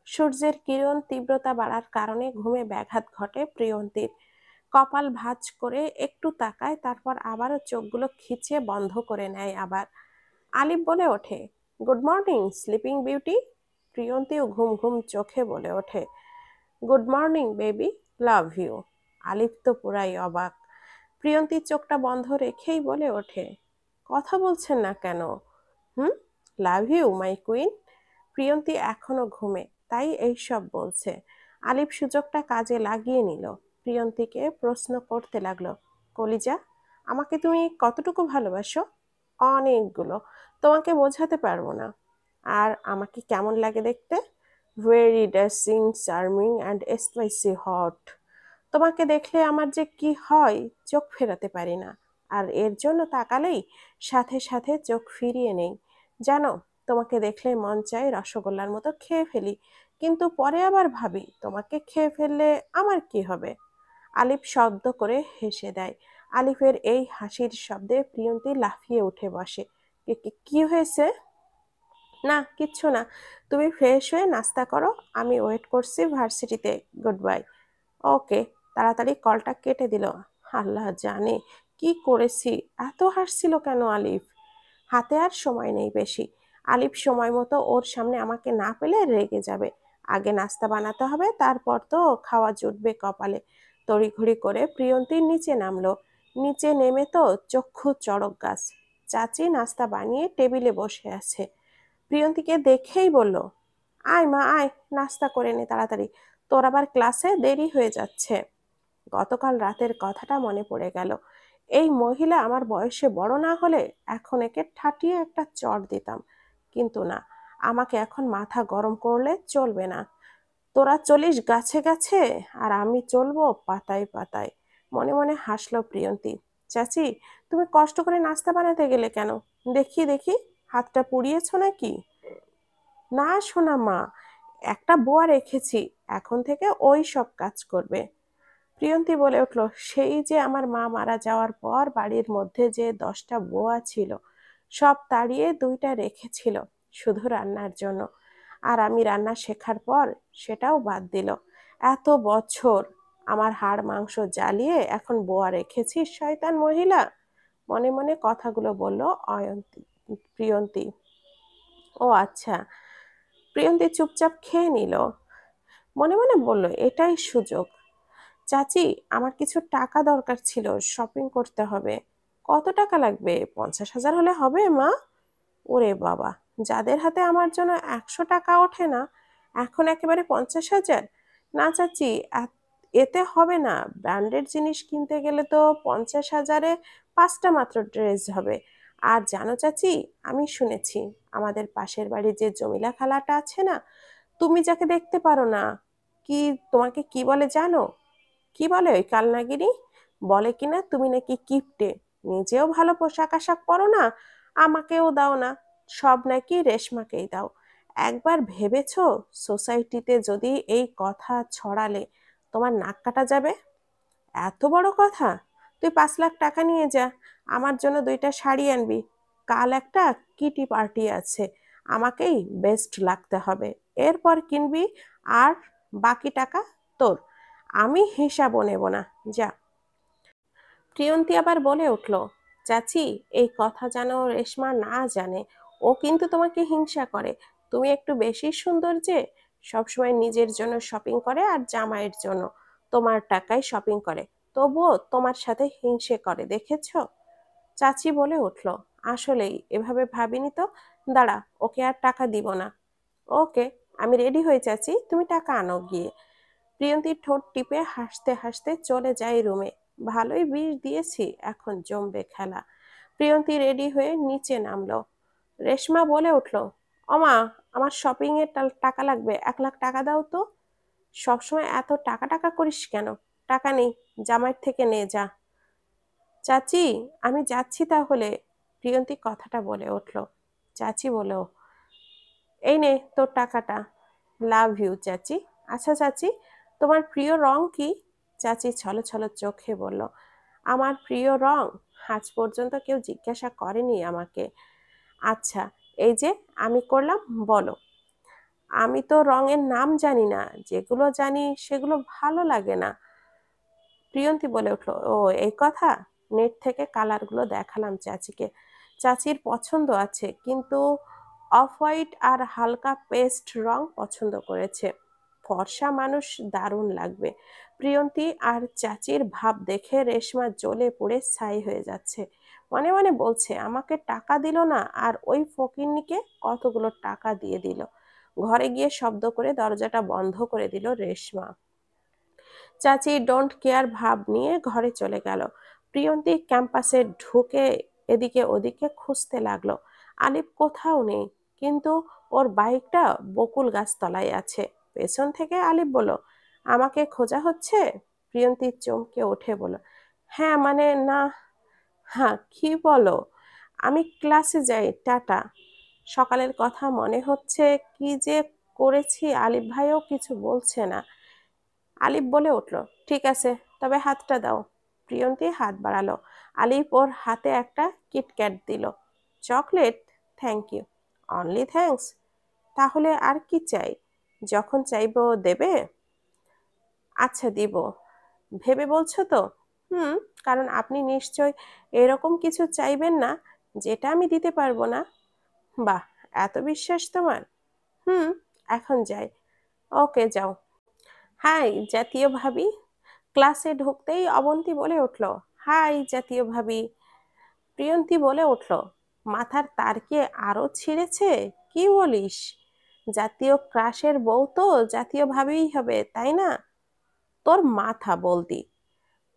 সূর্যের কিরণ তীব্রতা বাড়ার কারণে ঘুমে ব্যাঘাত ঘটে প্রিয়ন্তীর। কপাল ভাঁজ করে একটু তাকায়, তারপর আবারও চোখগুলো খিচে বন্ধ করে নেয় আবার। আলিফ বলে ওঠে, গুড মর্নিং স্লিপিং বিউটি। প্রিয়ন্তীও ঘুম ঘুম চোখে বলে ওঠে, good morning baby, love you. Alif তো পুরাই অবাক। প্রিয়ন্তী চোখটা বন্ধ রেখেই বলে ওঠে, কথা বলছেন না কেন? Hmm, love you my queen. Priyonti এখনো ঘুমে, তাই এইসব বলছে। আলিফ সুযোগটা কাজে লাগিয়ে নিল, প্রিয়ন্তীকে প্রশ্ন করতে লাগলো, কলিজা, আমাকে তুমি কতটুকু ভালোবাসো? অনেকগুলো, তোমাকে বোঝাতে পারবো না। আর আমাকে কেমন লাগে দেখতে? Very dashing, charming and spicy hot. তোমাকে দেখলে আমার যে কি হয়, চোখ ফেরাতে পারি না। আর এর জন্য তাকালেই সাথে সাথে চোখ ফিরিয়ে নেই। জানো, তোমাকে দেখলে মন চায় রসগোল্লার মতো খেয়ে ফেলি, কিন্তু পরে আবার ভাবি তোমাকে খেয়ে ফেললে আমার কি হবে। আলিফ শব্দ করে হেসে দেয়। আলিফের এই হাসির শব্দে প্রিয়ন্তী লাফিয়ে উঠে বসে। কি হয়েছে? না, কিচ্ছু না। তুমি ফ্রেশ হয়ে নাস্তা করো, আমি ওয়েট করছি ভার্সিটিতে। Good bye. ওকে। তাড়াতাড়ি কলটা কেটে দিল। আল্লাহ জানে কি করেছি। এত হাসছিল কেন আলিফ? হাতে আর সময় নেই বেশি। আলিফ সময় মতো ওর সামনে আমাকে না পেলে রেগে যাবে। আগে নাস্তা বানাতে হবে, তারপর তো খাওয়া জুটবে কপালে। তড়িঘড়ি করে প্রিয়ন্তীর নিচে নামলো। নিচে নেমে তো চক্ষু চড়ক গাছ। চাচি নাস্তা বানিয়ে টেবিলে বসে আছে। প্রিয়ন্তীকে দেখেই বলল, আয় মা আয়, নাস্তা করে নে তাড়াতাড়ি, তোর আবার ক্লাসে দেরি হয়ে যাচ্ছে। গতকাল রাতের কথাটা মনে পড়ে গেল। এই মহিলা আমার বয়সে বড় না হলে এখন একে ঠাটিয়ে একটা চড় দিতাম, কিন্তু না, আমাকে এখন মাথা গরম করলে চলবে না। তোরা চলিস গাছে গাছে, আর আমি চলবো পাতায় পাতায়। মনে মনে হাসলো প্রিয়ন্তী। চাচি, তুমি কষ্ট করে নাস্তা বানাতে গেলে কেন? দেখি দেখি, হাতটা পুড়িয়েছো নাকি? না শোনা মা, একটা বুয়া রেখেছি, এখন থেকে ওই সব কাজ করবে। প্রিয়ন্তী বলে উঠল, সেই যে আমার মা মারা যাওয়ার পর বাড়ির মধ্যে যে 10টা বুয়া ছিল, সব তাড়িয়ে 2টা রেখেছিল শুধু রান্নার জন্য। আর আমি রান্না শেখার পর সেটাও বাদ দিল। এত বছর আমার হাড় মাংস জ্বালিয়ে এখন বুয়া রেখেছি, শয়তান মহিলা। মনে মনে কথাগুলো বলল অয়ন্তী প্রিয়ন্তী। ও আচ্ছা। প্রিয়ন্তী চুপচাপ খেয়ে নিল। মনে মনে বলল, এটাই সুযোগ। চাচি, আমার কিছু টাকা দরকার ছিল, শপিং করতে হবে। কত টাকা লাগবে? 50,000 হলে হবে মা। ওরে বাবা, যাদের হাতে আমার জন্য 100 টাকা ওঠে না, এখন একেবারে 50,000? না চাচি, এতে হবে না। ব্র্যান্ডেড জিনিস কিনতে গেলে তো 50,000-এ 5টা মাত্র ড্রেস হবে। আর জানো চাচি, আমি শুনেছি আমাদের পাশের বাড়ির যে জমিলা খালাটা আছে না, তুমি যাকে দেখতে পারো না, কি, তোমাকে কি বলে জানো? কি বলে ওই কালনাগিনী? বলে কিনা তুমি নাকি কিপটে, নিজেও ভালো পোশাক আশাক পরো না, আমাকেও দাও না, সব নাকি রেশমাকেই দাও। একবার ভেবেছো সোসাইটিতে যদি এই কথা ছড়ালে তোমার নাক কাটা যাবে? এত বড় কথা! তুই 5 লাখ টাকা নিয়ে যা, আমার জন্য 2টা শাড়ি আনবি। কাল একটা কিটি পার্টি আছে, আমাকেই বেস্ট লাগতে হবে। এরপর কিনবি, আর বাকি টাকা তোর। আমি হিসাবও নেব না, যা। প্রিয়ন্তী আবার বলে উঠল, চাচি, এই কথা যেন রেশমা না জানে। ও কিন্তু তোমাকে হিংসা করে। তুমি একটু বেশি সুন্দর যে, সবসময় নিজের জন্য শপিং করে আর জামাইয়ের জন্য তোমার টাকায় শপিং করে, তবুও তোমার সাথে হিংসে করে, দেখেছো? চাচি বলে উঠল, আসলেই এভাবে ভাবিনি তো। দাঁড়া, ওকে আর টাকা দিব না। ওকে, আমি রেডি হয়ে চাচি, তুমি টাকা আনো গিয়ে। প্রিয়ন্তীর ঠোঁট টিপে হাসতে হাসতে চলে যায় রুমে। ভালোই বিষ দিয়েছি, এখন জমবে খেলা। প্রিয়ন্তী রেডি হয়ে নিচে নামলো। রেশমা বলে উঠল, অমা, আমার শপিং এর টাকা লাগবে, 1 লাখ টাকা দাও তো। সবসময় এত টাকা টাকা করিস কেন? টাকা নেই, জামাইয়ের থেকে নে যা। চাচি, আমি যাচ্ছি তাহলে। প্রিয়ন্তী কথাটা বলে উঠল। চাচি বলো, এই নে তোর টাকাটা। লাভ ইউ চাচি। আচ্ছা চাচি, তোমার প্রিয় রং কি? চাচি ছলো ছলো চোখে বলল, আমার প্রিয় রং? আজ পর্যন্ত কেউ জিজ্ঞাসা করেনি আমাকে। আচ্ছা, এই যে আমি করলাম, বলো। আমি তো রঙের নাম জানি না, যেগুলো জানি সেগুলো ভালো লাগে না। প্রিয়ন্তী বলে উঠল, ও এই কথা। নেট থেকে কালারগুলো দেখালাম চাচিকে। চাচির পছন্দ আছে, কিন্তু অফ হোয়াইট আর হালকা পেস্ট রং পছন্দ করেছে। ফর্সা মানুষ দারুণ লাগবে। প্রিয়ন্তী আর চাচির ভাব দেখে রেশমা জ্বলে পুড়ে ছাই হয়ে যাচ্ছে। মনে মনে বলছে, আমাকে টাকা দিল না, আর ওই ফকিন্নিকে কতগুলো টাকা দিয়ে দিল। ঘরে গিয়ে শব্দ করে দরজাটা বন্ধ করে দিল রেশমা। চাচি ডোন্ট কেয়ার ভাব নিয়ে ঘরে চলে গেল। প্রিয়ন্তী ক্যাম্পাসে ঢুকে এদিকে ওদিকে খুঁজতে লাগলো। আলিফ কোথাও নেই, কিন্তু ওর বাইকটা বকুল গাছ তলায় আছে। পেছন থেকে আলিফ বলল, আমাকে খোঁজা হচ্ছে? প্রিয়ন্তী চমকে উঠে বলল, হ্যাঁ মানে না। হ্যাঁ, কি বলো? আমি ক্লাসে যাই, টাটা। সকালের কথা মনে হচ্ছে, কি যে করেছি। আলিফ ভাইও কিছু বলছে না। আলিফ বলে উঠল, ঠিক আছে, তবে হাতটা দাও। প্রিয়ন্তী হাত বাড়ালো। আলিফ ওর হাতে একটা কিটক্যাট দিল। Chocolate? Thank you. Only thanks? তাহলে আর কি চাই? যখন চাইবো দেবে? আচ্ছা দিব। ভেবে বলছো তো? হুম। কারণ আপনি নিশ্চয় এরকম কিছু চাইবেন না যেটা আমি দিতে পারবো না। বাহ, এত বিশ্বাস তোমার। হুম। এখন যাই। ওকে, যাও। হাই জাতীয় ভাবি। ক্লাসে ঢুকতেই অবন্তী বলে উঠল, হাই জাতীয় ভাবি। প্রিয়ন্তী বলে উঠল, মাথার তার কি আরো ছিঁড়েছে? কি বলিস? জাতীয় ক্রাশের বউ তো জাতীয় ভাবেই হবে, তাই না? তোর মাথা বলতি।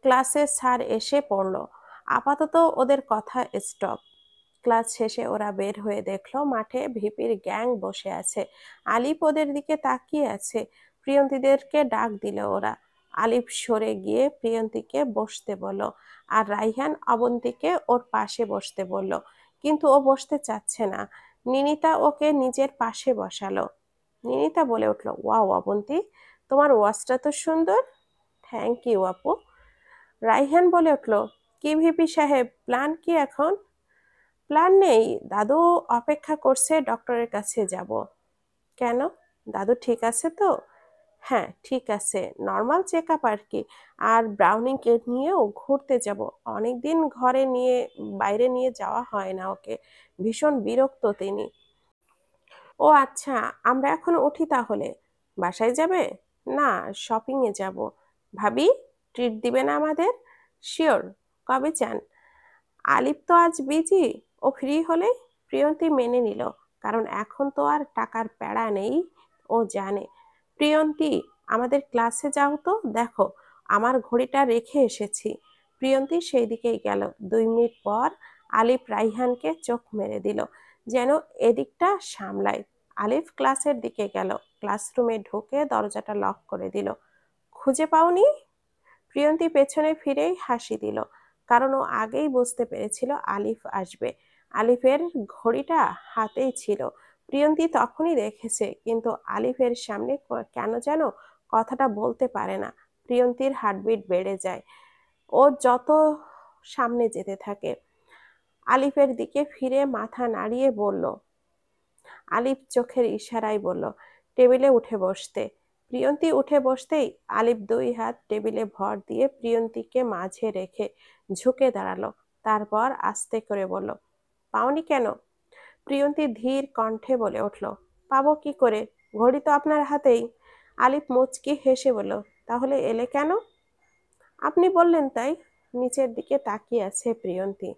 ক্লাসে স্যার এসে পড়ল। আপাতত ওদের কথা স্টপ। ক্লাস শেষে ওরা বের হয়ে দেখলো মাঠে ভিপির গ্যাং বসে আছে। আলিফ ওদের দিকে তাকিয়ে আছে। প্রিয়ন্তীদেরকে ডাক দিল ওরা। আলিফ সরে গিয়ে প্রিয়ন্তীকে বসতে বলল, আর রাইহান অবন্তীকে ওর পাশে বসতে বলল, কিন্তু ও বসতে চাচ্ছে না। নিনিতা ওকে নিজের পাশে বসালো। নিনিতা বলে উঠল, ওয়াও অবন্তী, তোমার ওয়াচটা তো সুন্দর। থ্যাংক ইউ আপু। রাইহান বলে উঠল, কি ভিপি সাহেব, প্ল্যান কি এখন? প্ল্যান নেই, দাদু অপেক্ষা করছে, ডক্টরের কাছে যাব। কেন? দাদু ঠিক আছে তো? হ্যাঁ ঠিক আছে, নর্মাল চেক আপ আর কি। আর ব্রাউনিকে নিয়েও ঘুরতে যাব। অনেকদিন ঘরে নিয়ে বাইরে নিয়ে যাওয়া হয় না ওকে। ভীষণ বিরক্ত তিনি। ও আচ্ছা, আমরা এখন উঠি তাহলে। বাসায় যাবে? না, শপিং এ যাব। ভাবি, ট্রিট দিবে না আমাদের? শিওর। কবে চান? আলিফ তো আজ বিজি, ও ফ্রি হলে। প্রিয়ন্তী মেনে নিল, কারণ এখন তো আর টাকার প্যাড়া নেই। ও জানে। প্রিয়ন্তী, আমাদের ক্লাসে যাও তো, দেখো আমার ঘড়িটা রেখে এসেছি। প্রিয়ন্তী সেই দিকেই গেল। 2 মিনিট পর আলিফ রাইহানকে চোখ মেরে দিল, যেন এদিকটা সামলায়। আলিফ ক্লাসের দিকে গেল। ক্লাসরুমে ঢুকে দরজাটা লক করে দিল। খুঁজে পাওনি? প্রিয়ন্তী পেছনে ফিরেই হাসি দিল, কারণ ও আগেই বুঝতে পেরেছিল আলিফ আসবে। আলিফের ঘড়িটা হাতেই ছিল। প্রিয়ন্তী তখনই দেখেছে, কিন্তু আলিফের সামনে কেন যেন কথাটা বলতে পারে না। প্রিয়ন্তীর হার্টবিট বেড়ে যায় ও যত সামনে যেতে থাকে। আলিফের দিকে ফিরে মাথা নাড়িয়ে বলল, আলিফ চোখের ইশারায় বলল, টেবিলে উঠে বসতে। প্রিয়ন্তী উঠে বসতেই আলিফ 2 হাত টেবিলে ভর দিয়ে প্রিয়ন্তীকে মাঝে রেখে ঝুঁকে দাঁড়ালো। তারপর আস্তে করে বলল, পাওনি কেন? প্রিয়ন্তী ধীর কণ্ঠে বলে উঠল, পাবো কি করে, ঘড়ি তো আপনার হাতেই। আলিফ মুচকি হেসে বলল, তাহলে এলে কেন? আপনি বললেন তাই। নিচের দিকে তাকিয়ে আছে প্রিয়ন্তী।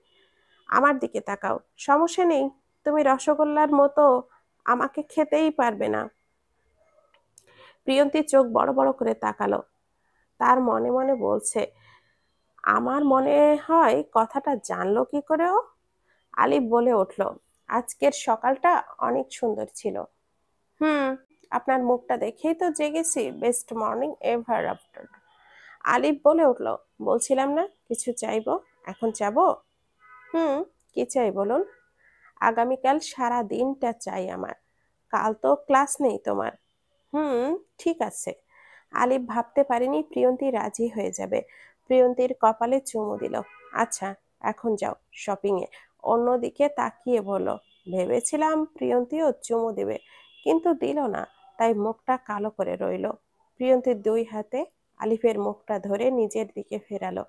আমার দিকে তাকাও, সমস্যা নেই। তুমি রসগোল্লার মতো আমাকে খেতেই পারবে না। প্রিয়ন্তী চোখ বড় বড় করে তাকালো। তার মনে মনে বলছে, আমার মনে হয় কথাটা জানলো কি করে ও? আলিফ বলে উঠল, আজকের সকালটা অনেক সুন্দর ছিল। হুম, আপনার মুখটা দেখেই তো জেগেছি। Best morning ever after. Alif বলে উঠল, বলছিলাম না কিছু চাইবো, এখন যাবো। হুম। কি চাই বলুন? আগামীকাল সারা দিনটা চাই আমার। কাল তো ক্লাস নেই তোমার। হুম, ঠিক আছে। আলিফ ভাবতে পারেনি প্রিয়ন্তী রাজি হয়ে যাবে। প্রিয়ন্তীর কপালে চুমু দিল। আচ্ছা, এখন যাও শপিং এ। অন্যদিকে তাকিয়ে বলল, ভেবেছিলাম প্রিয়ন্তীও চুমু দেবে, কিন্তু দিল না। তাই মুখটা কালো করে রইল। প্রিয়ন্তীর 2 হাতে আলিফের মুখটা ধরে নিজের দিকে ফেরালো।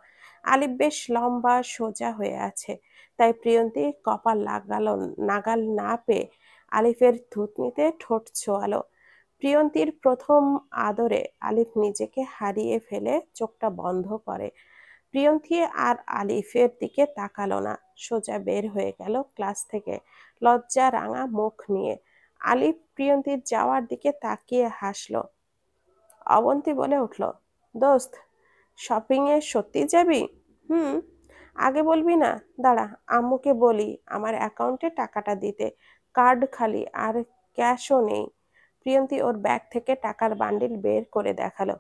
আলিফ বেশ লম্বা সোজা হয়ে আছে, তাই প্রিয়ন্তী কপাল নাগাল না পেয়ে আলিফের থুতনিতে ঠোঁট ছোঁয়ালো। প্রিয়ন্তীর প্রথম আদরে আলিফ নিজেকে হারিয়ে ফেলে চোখটা বন্ধ করে। প্রিয়ন্তী আর আলিফের দিকে তাকালো না, সোজা বের হয়ে গেল ক্লাস থেকে, লজ্জা রাঙা মুখ নিয়ে। আলিফ প্রিয়ন্তীর যাওয়ার দিকে তাকিয়ে হাসলো। অবন্তী বলে উঠল, দোস্ত, শপিং এ সত্যি যাবি? হুম। আগে বলবি না? দাঁড়া, আম্মুকে বলি আমার অ্যাকাউন্টে টাকাটা দিতে। কার্ড খালি, আর ক্যাশও নেই। প্রিয়ন্তী ওর ব্যাগ থেকে টাকার বান্ডিল বের করে দেখালো।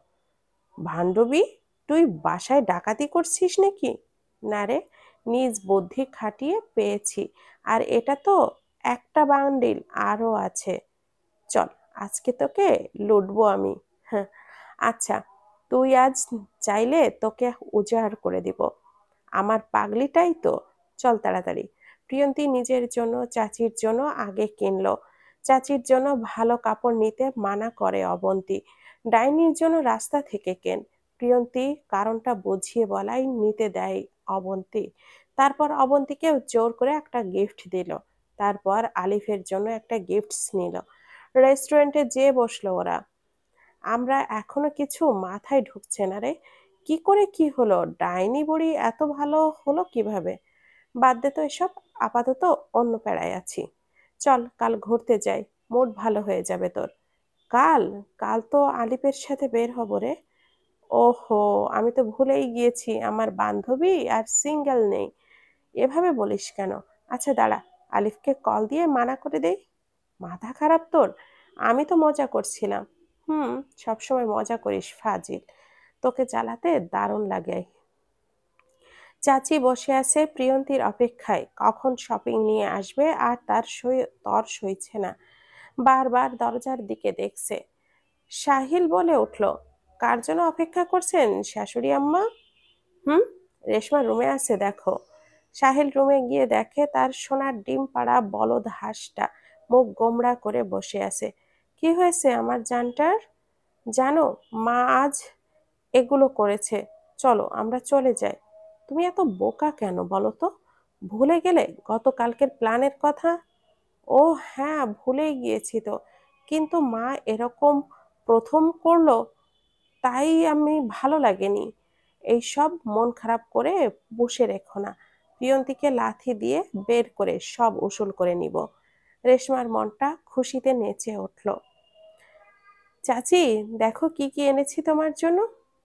ভান্ডবী, তুই বাসায় ডাকাতি করছিস নাকি? না রে, নিজ বুদ্ধি খাটিয়ে পেয়েছি। আর এটা তো একটা বান্ডিল, আরও আছে। চল, আজকে তোকে লুটবো আমি। হ্যাঁ, আচ্ছা, তুই আজ চাইলে তোকে উজাড় করে দিব। আমার পাগলিটাই তো। চল তাড়াতাড়ি। প্রিয়ন্তী নিজের জন্য, চাচির জন্য আগে কিনলো। চাচির জন্য ভালো কাপড় নিতে মানা করে অবন্তী। ডাইনির জন্য রাস্তা থেকে কেন। প্রিয়ন্তী কারণটা বুঝিয়ে বলাই নিতে দেয় অবন্তী। তারপর অবন্তীকেও জোর করে একটা গিফট দিল। তারপর আলিফের জন্য একটা গিফটস নিল। রেস্টুরেন্টে যেয়ে বসলো ওরা। আমরা এখনো কিছু মাথায় ঢুকছে না রে। কি করে কি হলো? ডাইনি বুড়ি এত ভালো হলো কিভাবে? বাদ দে তো এসব, আপাতত অন্য প্যারায় আছি। চল কাল ঘুরতে যাই, মুড ভালো হয়ে যাবে তোর। কাল? কাল তো আলিপের সাথে বের হব রে। ওহো, আমি তো ভুলেই গিয়েছি আমার বান্ধবী আর সিঙ্গেল নেই। এভাবে বলিস কেন? আচ্ছা দাঁড়া, আলিফকে কল দিয়ে মানা করে দেই। মাথা খারাপ তোর? আমি তো মজা করছিলাম। হুম, সবসময় মজা করিস ফাজিল। তোকে জ্বালাতে দারুণ লাগে। চাচি বসে আছে প্রিয়ন্তীর অপেক্ষায়, কখন শপিং নিয়ে আসবে আর তার তর সইছে না। বারবার দরজার দিকে দেখছে। সাহিল বলে উঠল, কার জন্য অপেক্ষা করছেন শাশুড়ি আম্মা? হুম, রেশমা রুমে আছে, দেখো। সাহিল রুমে গিয়ে দেখে তার সোনার ডিম পাড়া বলদ হাঁসটা মুখ গোমড়া করে বসে আছে। কি হয়েছে আমার জানটার? জানো, মা আজ এগুলো করেছে। চলো আমরা চলে যাই। তুমি এত বোকা কেন বলো তো? ভুলে গেলে গতকালকের প্ল্যানের কথা? ও হ্যাঁ, ভুলেই গিয়েছি তো। কিন্তু মা এরকম প্রথম করলো, তাই আমি ভালো লাগেনি। এইসব মন খারাপ করে বসে রেখো না। প্রিয়ন্তীকে লাথি দিয়ে বের করে সব উসুল করে নিব। রেশমার মনটা খুশিতে নেচে উঠল। চাচি, দেখো কি কি এনেছি তোমার জন্য।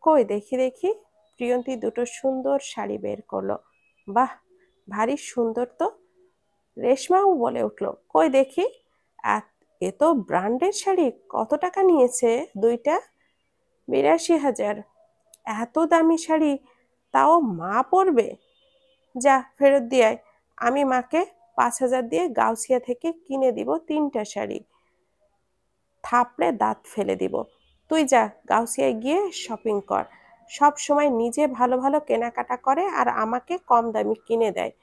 কই দেখি দেখি। প্রিয়ন্তী দুটো সুন্দর শাড়ি বের করলো। বাহ, ভারী সুন্দর তো। রেশমাও বলে উঠল, কই দেখি। এ তো ব্র্যান্ডের শাড়ি। কত টাকা নিয়েছে দুইটা? ৮২,০০০। এত দামি শাড়ি তাও মা পরবে? যা ফেরত দিয়ে আয়। আমি মাকে ৫,০০০ দিয়ে গাউসিয়া থেকে কিনে দিব ৩টা শাড়ি। থাপড়ে দাঁত ফেলে দিব। তুই যা, গাউসিয়ায় গিয়ে শপিং কর। সব সময় নিজে ভালো ভালো কেনাকাটা করে আর আমাকে কম দামি কিনে দেয়।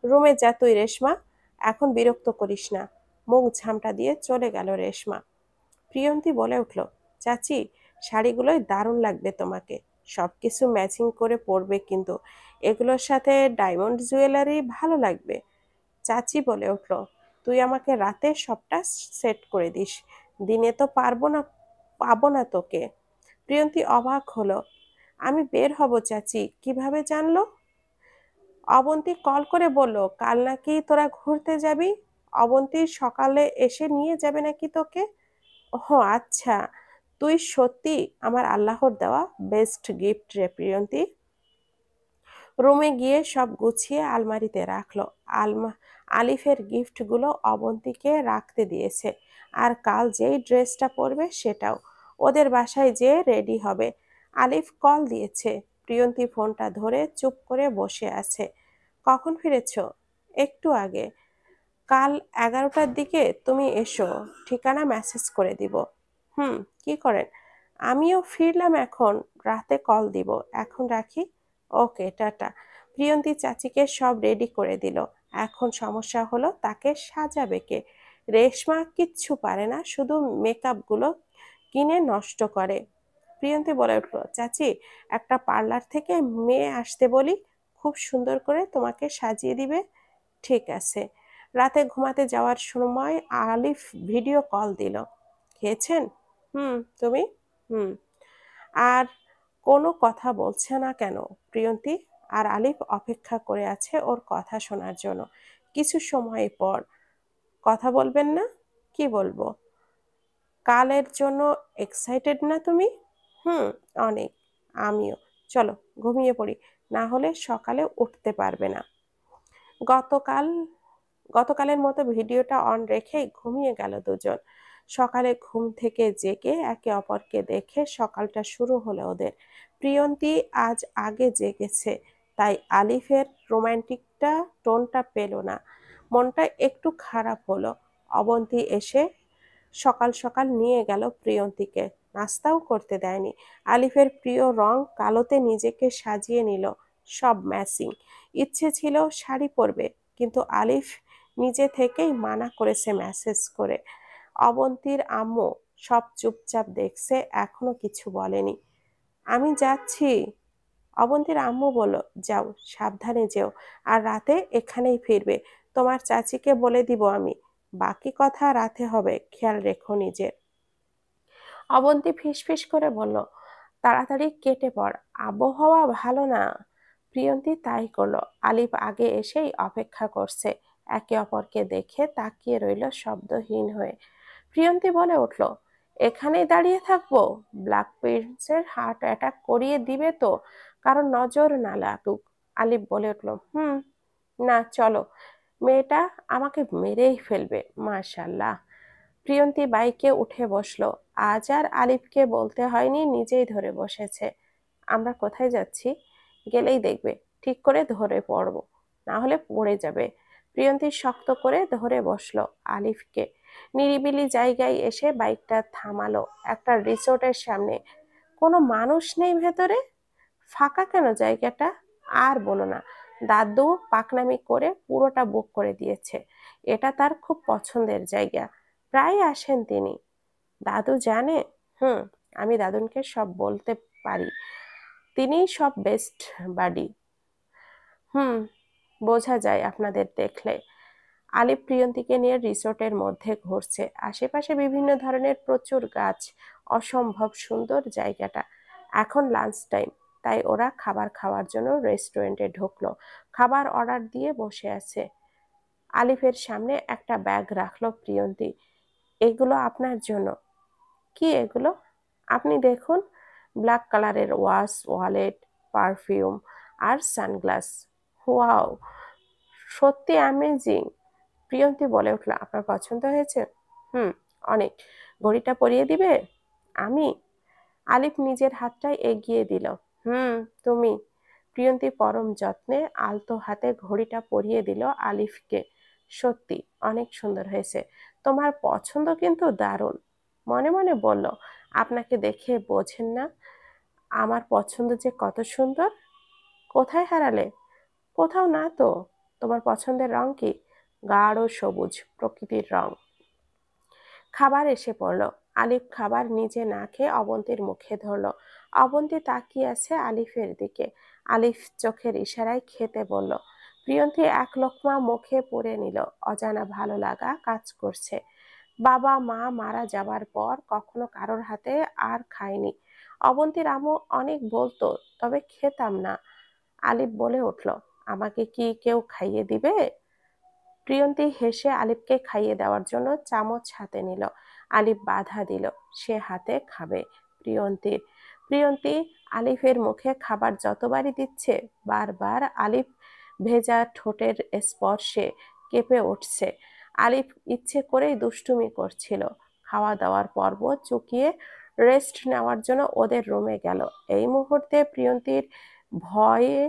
রুমে যা তুই রেশমা, এখন বিরক্ত করিস না। মুখ ঝামটা দিয়ে চলে গেল রেশমা। প্রিয়ন্তী বলে উঠল, চাচি, শাড়িগুলোই দারুণ লাগবে তোমাকে। সবকিছু ম্যাচিং করে পরবে কিন্তু। এগুলোর সাথে ডায়মন্ড জুয়েলারি ভালো লাগবে। চাচি বলে উঠল, তুই আমাকে রাতে সবটা সেট করে দিস। দিনে তো পাবো না তোকে। প্রিয়ন্তী অবাক হলো। আমি বের হব চাচি, কিভাবে জানলো? অবন্তী কল করে বলল, কাল নাকি তোরা ঘুরতে যাবি। অবন্তী সকালে এসে নিয়ে যাবে নাকি তোকে। ও আচ্ছা, তুই সত্যি আমার আল্লাহর দেওয়া বেস্ট গিফট রে প্রিয়ন্তী। রুমে গিয়ে সব গুছিয়ে আলমারিতে রাখলো। আলিফের গিফটগুলো অবন্তীকে রাখতে দিয়েছে। আর কাল যেই ড্রেসটা পরবে সেটাও। ওদের বাসায় যেয়ে রেডি হবে। আলিফ কল দিয়েছে। প্রিয়ন্তী ফোনটা ধরে চুপ করে বসে আছে। কখন ফিরেছো? একটু আগে। কাল 11টার দিকে তুমি এসো, ঠিকানা মেসেজ করে দিব। হুম, কি করেন? আমিও ফিরলাম এখন, রাতে কল দিব। এখন রাখি। ওকে, টাটা। প্রিয়ন্তী চাচিকে সব রেডি করে দিল। এখন সমস্যা হলো তাকে সাজাবে কে। রেশমা কিচ্ছু পারে না, শুধু মেকআপগুলো কিনে নষ্ট করে। প্রিয়ন্তী বলে উঠল, চাচি, একটা পার্লার থেকে মেয়ে আসতে বলি, খুব সুন্দর করে তোমাকে সাজিয়ে দিবে। ঠিক আছে। রাতে ঘুমাতে যাওয়ার সময় আলিফ ভিডিও কল দিল। খেয়েছেন? হুম। তুমি? হুম। আর কোনো কথা বলছে না কেন প্রিয়ন্তী? আর আলিফ অপেক্ষা করে আছে ওর কথা শোনার জন্য। কিছু সময় পর, কথা বলবেন না? কি বলবো? কালের জন্য এক্সাইটেড না তুমি? হুম, অনেক। আমিও। চলো ঘুমিয়ে পড়ি, না হলে সকালে উঠতে পারবে না। গতকাল গতকালের মতো ভিডিওটা অন রেখেই ঘুমিয়ে গেল দুজন। সকালে ঘুম থেকে জেগে একে অপরকে দেখে সকালটা শুরু হলো ওদের। প্রিয়ন্তী আজ আগে জেগেছে, তাই আলিফের রোমান্টিকটা টোনটা পেল না। মনটা একটু খারাপ হলো। অবন্তী এসে সকাল সকাল নিয়ে গেল প্রিয়ন্তীকে, নাস্তাও করতে দেয়নি। আলিফের প্রিয় রং কালোতে নিজেকে সাজিয়ে নিল, সব ম্যাচিং। ইচ্ছে ছিল শাড়ি পরবে, কিন্তু আলিফ নিজে থেকেই মানা করেছে মেসেজ করে। অবন্তীর আম্মু সব চুপচাপ দেখছে, এখনো কিছু বলেনি। আমি যাচ্ছি। অবন্তীর আম্মু বলল, যাও, সাবধানে যেও, আর রাতে এখানেই ফিরবে। তোমার চাচিকে বলে দিব আমি, বাকি কথা রাতে হবে, খেয়াল রেখো নিজের। অবন্তী ফিসফিস করে বলল, তাড়াতাড়ি কেটে পড়, আবহাওয়া ভালো না। প্রিয়ন্তী তাই করলো। আলিফ আগে এসেই অপেক্ষা করছে, একে অপরকে দেখে তাকিয়ে রইল শব্দহীন হয়ে। প্রিয়ন্তী বলে উঠল, এখানেই দাঁড়িয়ে থাকবো? ব্ল্যাক প্রিন্সের হার্ট অ্যাটাক করিয়ে দিবে তো, কারণ নজর না লাগুক। আলিফ বলে উঠল, হুম। না, চলো। মেয়েটা আমাকে মেরেই ফেলবে। মাশাল্লাহ। প্রিয়ন্তী বাইকে উঠে বসলো। আজ আর আলিফকে বলতে হয়নি, নিজেই ধরে বসেছে। আমরা কোথায় যাচ্ছি? গেলেই দেখবে, ঠিক করে ধরে পড়বো, না হলে পড়ে যাবে। প্রিয়ন্তী শক্ত করে ধরে বসলো আলিফকে। নিরিবিলি জায়গায় এসে বাইকটা থামালো একটা রিসোর্টের সামনে। কোনো মানুষ নেই ভেতরে। ফাঁকা কেন জায়গাটা? আর বলো না, দাদু পাকনামি করে পুরোটা বুক করে দিয়েছে। এটা তার খুব পছন্দের জায়গা, প্রায় আসেন তিনি। দাদু জানে? হুম। আমি দাদুকে সব বলতে পারি, তিনিই সব বেস্ট বাডি। হুম, বোঝা যায় আপনাদের দেখলে। আলিফ প্রিয়ন্তীকে নিয়ে রিসোর্টের মধ্যে ঘুরছে। আশেপাশে বিভিন্ন ধরনের প্রচুর গাছ, অসম্ভব সুন্দর জায়গাটা। এখন লাঞ্চ টাইম, তাই ওরা খাবার খাওয়ার জন্য রেস্টুরেন্টে ঢুকলো। খাবার অর্ডার দিয়ে বসে আছে। আলিফের সামনে একটা ব্যাগ রাখলো প্রিয়ন্তী। এগুলো আপনার জন্য। কি এগুলো? আপনি দেখুন। ব্ল্যাক কালারের ওয়াচ, ওয়ালেট, পারফিউম আর সানগ্লাস। ওয়াও, সত্যি অ্যামেজিং। প্রিয়ন্তী বলে উঠল, আপনার পছন্দ হয়েছে? হুম, অনেক। ঘড়িটা পরিয়ে দিবে? আমি? আলিফ নিজের হাতটা এগিয়ে দিল। হুম, তুমি। প্রিয়ন্তী পরম যত্নে আলতো হাতে ঘড়িটা পরিয়ে দিল আলিফকে। সত্যি অনেক সুন্দর হয়েছে। তোমার পছন্দ কিন্তু দারুণ। মনে মনে বলল, আপনাকে দেখে বোঝেন না আমার পছন্দ যে কত সুন্দর। কোথায় হারালে? কোথাও না তো। তোমার পছন্দের রং কি? গাঢ় সবুজ, প্রকৃতির রং। খাবার এসে পড়ল। আলিফ খাবার নিজে না খেয়ে অবন্তীর মুখে ধরল। অবন্তী তাকিয়ে আছে আলিফের দিকে। আলিফ চোখের ইশারায় খেতে বলল। প্রিয়ন্তী এক লোকমা মুখে পুরে নিল। অজানা ভালো লাগা কাজ করছে। বাবা মা মারা যাবার পর কখনো কারোর হাতে আর খায়নি। অবন্তীর আম্মু অনেক বলতো, তবে খেতাম না। আলিফ বলে উঠল, আমাকে কি কেউ খাইয়ে দিবে? প্রিয়ন্তী হেসে আলিফকে খাইয়ে দেওয়ার জন্য চামচ হাতে নিল। আলিফ বাধা দিল, সে হাতে খাবে প্রিয়ন্তীর। প্রিয়ন্তী আলিফের মুখে খাবার যতবারই দিচ্ছে, বারবার আলিফ ভেজা ঠোঁটের স্পর্শে কেঁপে উঠছে। আলিফ ইচ্ছে করেই দুষ্টুমি করছিল। খাওয়া দাওয়ার পর্ব চুকিয়ে রেস্ট নেওয়ার জন্য ওদের রুমে গেল। এই মুহূর্তে প্রিয়ন্তীর ভয়ে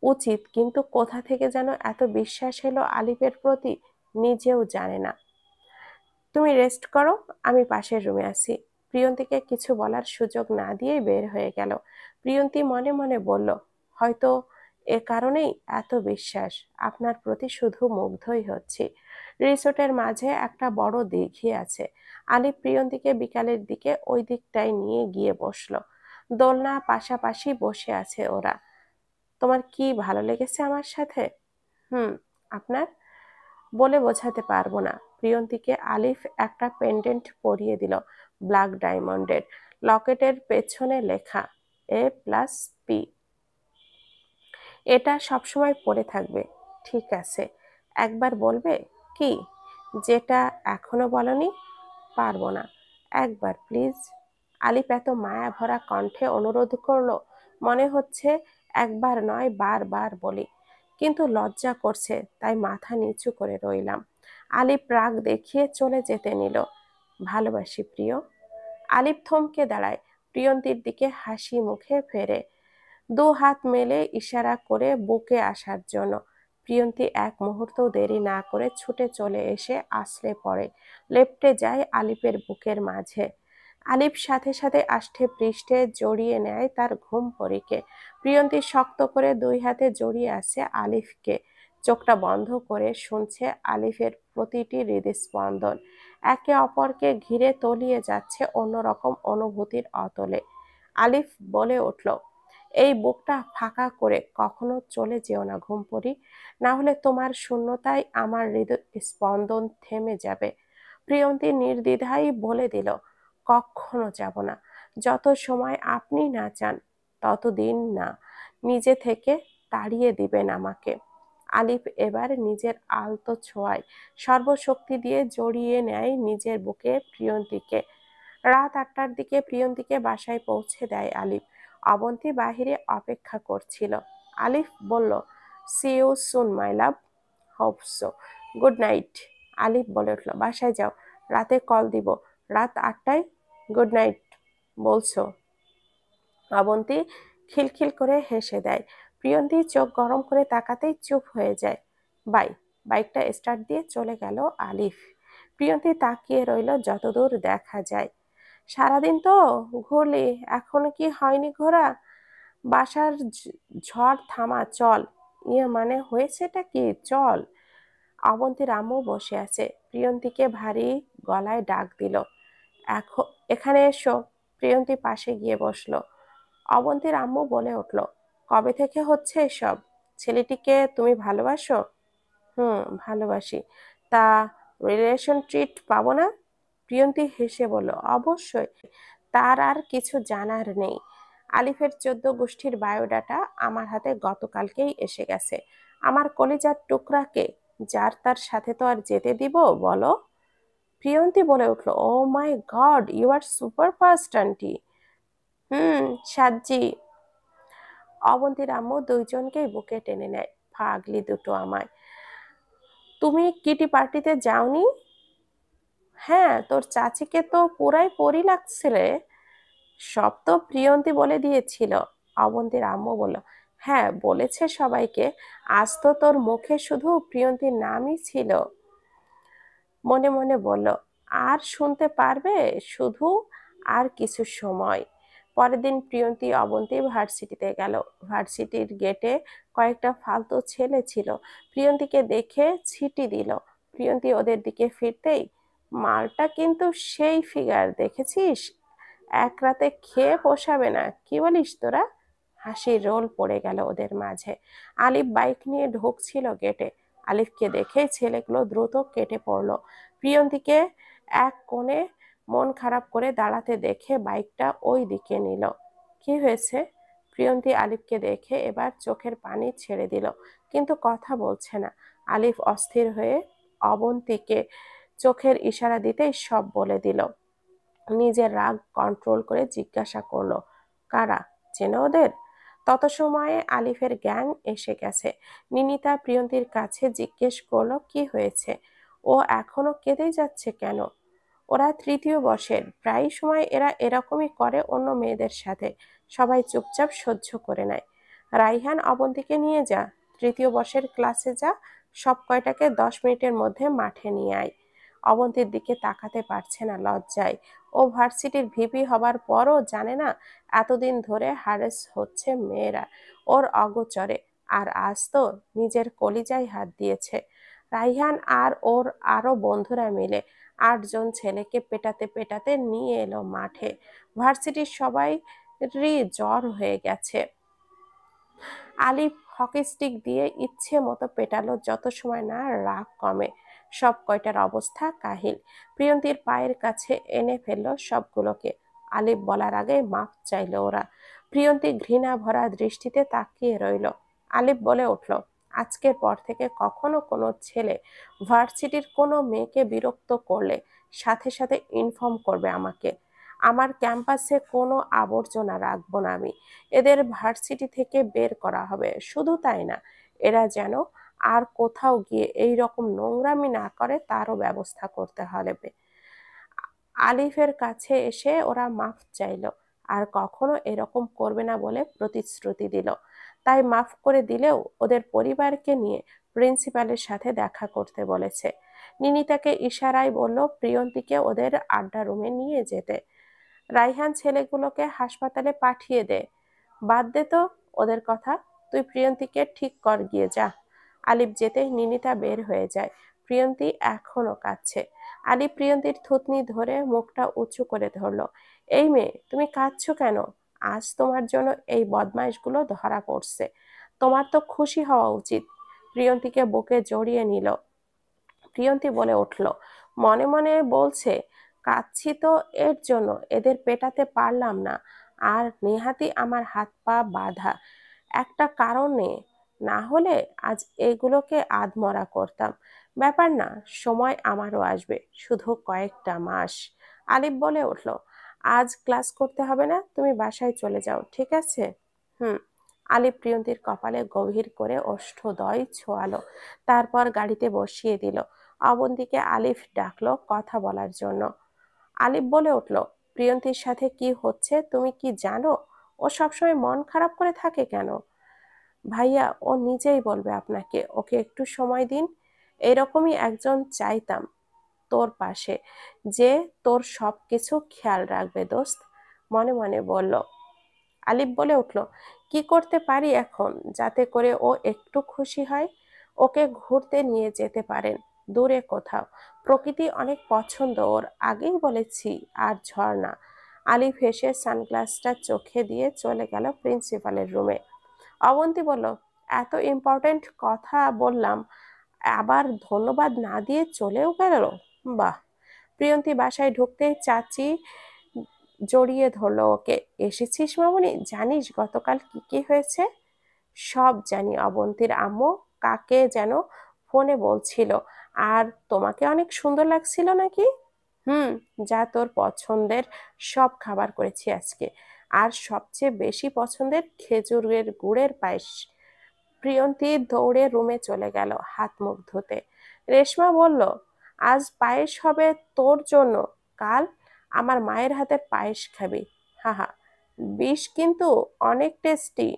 উচিত, কিন্তু কোথা থেকে যেন এত বিশ্বাস এলো আলিফের প্রতি, নিজেও জানে না। তুমি রেস্ট করো, আমি পাশের রুমে আছি। প্রিয়ন্তীকে কিছু বলার সুযোগ না দিয়েই বের হয়ে গেল। প্রিয়ন্তী মনে মনে বলল, হয়তো এ কারণেই এত বিশ্বাস, আপনার প্রতি শুধু মুগ্ধই হচ্ছি। রিসোর্টের মাঝে একটা বড় দিঘি আছে। আলিফ প্রিয়ন্তীকে বিকালের দিকে ওই দিকটায় নিয়ে গিয়ে বসলো। দোলনা পাশাপাশি বসে আছে ওরা। তোমার কি ভালো লেগেছে আমার সাথে? আপনার? বলে বোঝাতে পারবো না। প্রিয়ন্তীকে আলিফ একটা পেন্ডেন্ট পরিয়ে দিল, ব্ল্যাক ডায়মন্ডের। লকেটের পেছনে লেখা A+P। এটা সবসময় পড়ে থাকবে। ঠিক আছে, একবার বলবে? কি? যেটা এখনো বলনি। পারবো না, একবার প্লিজ। আলিফ এত মায়া ভরা কণ্ঠে অনুরোধ করলো, মনে হচ্ছে একবার নয় বারবার বলি, কিন্তু লজ্জা করছে তাই মাথা নিচু করে রইলাম। আলিফ রাগ দেখিয়ে চলে যেতে নিল। ভালোবাসি প্রিয়। আলিফ থমকে দাঁড়ায়, প্রিয়ন্তীর দিকে হাসি মুখে ফেরে, দু হাত মেলে ইশারা করে বুকে আসার জন্য। প্রিয়ন্তী এক মুহূর্তও দেরি না করে ছুটে চলে এসে আছড়ে পড়ে, লেপ্টে যায় আলিফের বুকের মাঝে। আলিফ সাথে সাথে আষ্ঠে পৃষ্ঠে জড়িয়ে নেয় তার ঘুম পরীকে। প্রিয়ন্তী শক্ত করে দুই হাতে জড়িয়ে আছে আলিফকে, চোখটা বন্ধ করে শুনছে আলিফের প্রতিটি হৃদস্পন্দন। একে অপরকে ঘিরে তলিয়ে যাচ্ছে অন্যরকম অনুভূতির অতলে। আলিফ বলে উঠল, এই বুকটা ফাঁকা করে কখনো চলে যেও না ঘুমপড়ি, না হলে তোমার শূন্যতায় আমার হৃদয় স্পন্দন থেমে যাবে। প্রিয়ন্তী নির্দ্বিধায় বলে দিল, কখনো যাব না। যত সময় আপনি না চান ততদিন না। নিজে থেকে তাড়িয়ে দিবেন আমাকে। আলিফ এবার নিজের আলতো ছোঁয়ায় সর্বশক্তি দিয়ে জড়িয়ে নেয় নিজের বুকে প্রিয়ন্তীকে। রাত 8টার দিকে প্রিয়ন্তীকে বাসায় পৌঁছে দেয় আলিফ। অবন্তী বাহিরে অপেক্ষা করছিল। আলিফ বলল, see you soon my love. Hope so. Good night. Alif বলে উঠল, বাসায় যাও, রাতে কল দিব। রাত 8টায় গুড নাইট বলছো? অবন্তী খিলখিল করে হেসে দেয়। প্রিয়ন্তী চোখ গরম করে তাকাতেই চুপ হয়ে যায়। বাই। বাইকটা স্টার্ট দিয়ে চলে গেল আলিফ। প্রিয়ন্তী তাকিয়ে রইল যতদূর দেখা যায়। সারাদিন তো ঘুরলি, এখনো কি হয়নি ঘোরা? বাসার ঝড় থামা, চল। ইয়ে মানে হয়েছেটা কি, চল। অবন্তীর আম্মু বসে আছে, প্রিয়ন্তীকে ভারী গলায় ডাক দিল, এখানে এসো। প্রিয়ন্তী পাশে গিয়ে বসলো। অবন্তীর আম্মু বলে উঠল, কবে থেকে হচ্ছে এসব? ছেলেটিকে তুমি ভালোবাসো? ভালোবাসি। তা রিলেশন ট্রিট পাবো না? প্রিয়ন্তী হেসে বলল, অবশ্যই। তার আর কিছু জানার নেই। আলিফের 14 গোষ্ঠীর বায়োডাটা আমার হাতে গতকালকেই এসে গেছে। আমার কলিজার টুকরাকে যার তার সাথে তো আর যেতে দিব বলো? প্রিয়ন্তী বলে উঠল, oh my god, you are super fast aunty. সাজ্জি। অবন্তীর আম্মু দুইজনকেই বুকে টেনে নেয়। পাগলি দুটো আমায়। তুমি কিটি পার্টিতে যাওনি? হ্যাঁ, তোর চাচিকে তো পুরাই পরী লাগছিলে। সব তো প্রিয়ন্তী বলে দিয়েছিল। অবন্তীর আম্মু বলল, হ্যাঁ বলেছে সবাইকে। আজ তো তোর মুখে শুধু প্রিয়ন্তীর নামই ছিল। মনে মনে বলল, আর শুনতে পারবে শুধু আর কিছু সময়। পরের দিন প্রিয়ন্তী অবন্তী ভার্সিটিতে গেল। ভার্সিটির গেটে কয়েকটা ফালতু ছেলে ছিল। প্রিয়ন্তীকে দেখে ছিটি দিল। প্রিয়ন্তী ওদের দিকে ফিরতেই, মালটা কিন্তু সেই ফিগার, দেখেছিস? এক রাতে খেয়ে পোষাবে না, কি বলিস তোরা? হাসির রোল পড়ে গেল ওদের মাঝে। আলিফ বাইক নিয়ে ঢুকছিল গেটে। আলিফকে দেখে ছেলেগুলো দ্রুত কেটে পড়লো। প্রিয়ন্তীকে এক কোণে মন খারাপ করে দাঁড়াতে দেখে বাইকটা ওই দিকে নিল। কি হয়েছে? প্রিয়ন্তী আলিফকে দেখে এবার চোখের পানি ছেড়ে দিল, কিন্তু কথা বলছে না। আলিফ অস্থির হয়ে অবন্তীকে চোখের ইশারা দিতেই সব বলে দিল। নিজের রাগ কন্ট্রোল করে জিজ্ঞাসা করলো, কারা? চেনো ওদের? তত সময়ে আলিফের গ্যাং এসে গেছে। নিনিতা প্রিয়ন্তীর কাছে জিজ্ঞেস করলো, কি হয়েছে? ও এখনো কেঁদেই যাচ্ছে কেন? ওরা 3য় বর্ষের, প্রায় সময় এরা এরকমই করে অন্য মেয়েদের সাথে। সবাই চুপচাপ সহ্য করে নেয়। রাইহান, অবন্তীকে নিয়ে যা, 3য় বর্ষের ক্লাসে যা। সব কয়টাকে 10 মিনিটের মধ্যে মাঠে নিয়ে আয়। অবন্তীর দিকে তাকাতে পারছে না লজ্জায়। ও ভার্সিটির ভিপি হবার পরও জানে না এতদিন ধরে হারেস হচ্ছে মেয়েরা ওর অগোচরে। আর আজ তো নিজের কলিজায় হাত দিয়েছে। রাইহান আর ওর আরো বন্ধুরা মিলে 8 জন ছেলেকে পেটাতে পেটাতে নিয়ে এলো মাঠে। ভার্সিটির সবাই জ্বর হয়ে গেছে। আলিফ হকি স্টিক দিয়ে ইচ্ছে মতো পেটালো, যত সময় না রাগ কমে। সব কয়টার অবস্থা কাহিল। প্রিয়ন্তীর পায়ের কাছে এনে ফেললো সবগুলোকে। আলিফ বলার আগে মাপ চাইলো ওরা। প্রিয়ন্তী ঘৃণা ভরা দৃষ্টিতে তাকিয়ে রইল। আলিফ বলে উঠল, আজকের পর থেকে কখনো কোনো ছেলে ভার্সিটির কোনো মেয়েকে বিরক্ত করলে সাথে সাথে ইনফর্ম করবে আমাকে। আমার ক্যাম্পাসে কোনো আবর্জনা রাখবো না আমি। এদের ভার্সিটি থেকে বের করা হবে। শুধু তাই না, এরা যেন আর কোথাও গিয়ে এই রকম নোংরামি না করে তারও ব্যবস্থা করতে হবে। আলিফের কাছে এসে ওরা মাফ চাইল, আর কখনো এরকম করবে না বলে প্রতিশ্রুতি দিল। তাই মাফ করে দিলেও ওদের পরিবারকে নিয়ে প্রিন্সিপালের সাথে দেখা করতে বলেছে। নিনিতাকে ইশারায় বলল প্রিয়ন্তীকে ওদের আড্ডা রুমে নিয়ে যেতে। রাইহান ছেলেগুলোকে হাসপাতালে পাঠিয়ে দে। বাদ দে তো ওদের কথা, তুই প্রিয়ন্তীকে ঠিক কর গিয়ে যা। আলিফ যেতেই নিনিতা বের হয়ে যায়। প্রিয়ন্তী এখনো কাঁদছে। আলিফ প্রিয়ন্তীর থুতনি ধরে মুখটা উঁচু করে ধরলো। এই মেয়ে, তুমি কাঁদছো কেন? আজ তোমার জন্য এই বদমাইশগুলো ধরা পড়ছে। তোমার তো খুশি হওয়া উচিত। প্রিয়ন্তীকে বুকে জড়িয়ে নিল। প্রিয়ন্তী বলে উঠল, মনে মনে বলছে, কাঁদছি তো এর জন্য এদের পেটাতে পারলাম না, আর নেহাতি আমার হাত পা বাঁধা একটা কারণে, না হলে আজ এগুলোকে আধমরা করতাম। ব্যাপার না, সময় আমারও আসবে, শুধু কয়েকটা মাস। আলিফ বলে উঠল, আজ ক্লাস করতে হবে না, তুমি বাসায় চলে যাও, ঠিক আছে? হুম। আলিফ প্রিয়ন্তীর কপালে গভীর করে ওষ্ঠদ্বয় ছোঁয়ালো, তারপর গাড়িতে বসিয়ে দিল। অবন্তীকে আলিফ ডাকলো কথা বলার জন্য। আলিফ বলে উঠল, প্রিয়ন্তীর সাথে কি হচ্ছে তুমি কি জানো? ও সবসময় মন খারাপ করে থাকে কেন? ভাইয়া, ও নিজেই বলবে আপনাকে, ওকে একটু সময় দিন। এরকমই একজন চাইতাম তোর পাশে, যে তোর সবকিছু খেয়াল রাখবে দোস্ত, মনে মনে বলল। আলিফ বলে উঠল, কি করতে পারি এখন যাতে করে ও একটু খুশি হয়? ওকে ঘুরতে নিয়ে যেতে পারেন, দূরে কোথাও। প্রকৃতি অনেক পছন্দ ওর, আগেই বলেছি। আর ঝর্ণা। আলিফ হেসে সানগ্লাসটা চোখে দিয়ে চলে গেল প্রিন্সিপালের রুমে। অবন্তী বলল, এত ইম্পর্টেন্ট কথা বললাম, আবার ধন্যবাদ না দিয়ে চলেও গেল। বাহ। প্রিয়ন্তী বাসায় ঢুকতেই চাচি জড়িয়ে ধরলো ওকে। এসেছিস মামুনি? জানিস গতকাল কি কি হয়েছে? সব জানি। অবন্তীর আম্মু কাকে যেন ফোনে বলছিল, আর তোমাকে অনেক সুন্দর লাগছিল নাকি? হুম। যা, তোর পছন্দের সব খাবার করেছি আজকে, আর সবচেয়ে বেশি পছন্দের খেজুরের গুড়ের পায়েস। প্রিয়ন্তী দৌড়ে রুমে চলে গেল হাত মুখ ধুতে। রেশমা বলল, আজ পায়েস হবে তোর জন্য, কাল আমার মায়ের হাতের পায়েস খাবি। হাহা, বিষ কিন্তু অনেক টেস্টি।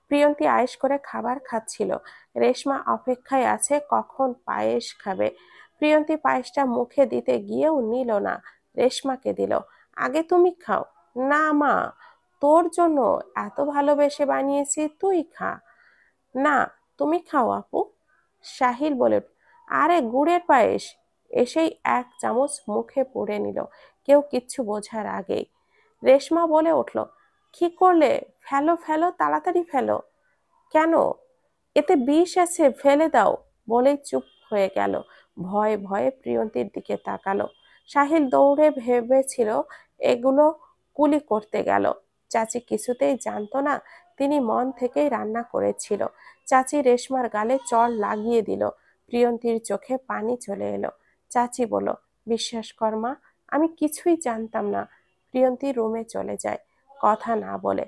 প্রিয়ন্তী আয়েশ করে খাবার খাচ্ছিল। রেশমা অপেক্ষায় আছে কখন পায়েস খাবে। প্রিয়ন্তী পায়েসটা মুখে দিতে গিয়েও নিল না, রেশমাকে দিল। আগে তুমি খাও। না মা, তোর জন্য এত ভালোবেসে বানিয়েছি, তুই খা। না, তুমি খাও আপু। সাহিল বলে, আরে গুড়ের পায়েস। এসেই 1 চামচ মুখে পুরে নিল, কেউ কিচ্ছু বোঝার আগেই। রেশমা বলে উঠল, কি করলে? ফেলো ফেলো, তাড়াতাড়ি ফেলো। কেন? এতে বিষ আছে, ফেলে দাও। বলেই চুপ হয়ে গেল। ভয়ে ভয়ে প্রিয়ন্তীর দিকে তাকালো। সাহিল দৌড়ে ভেবেছিল এগুলো কুলি করতে গেল। চাচি কিছুতেই জানতো না তিনি মন থেকেই রান্না করেছিল। চাচি রেশমার গালে চড় লাগিয়ে দিল। প্রিয়ন্তীর চোখে পানি চলে এলো। চাচি বলল, বিশ্বাস কর মা, আমি কিছুই জানতাম না। প্রিয়ন্তী রুমে চলে যায়, কথা না বলে।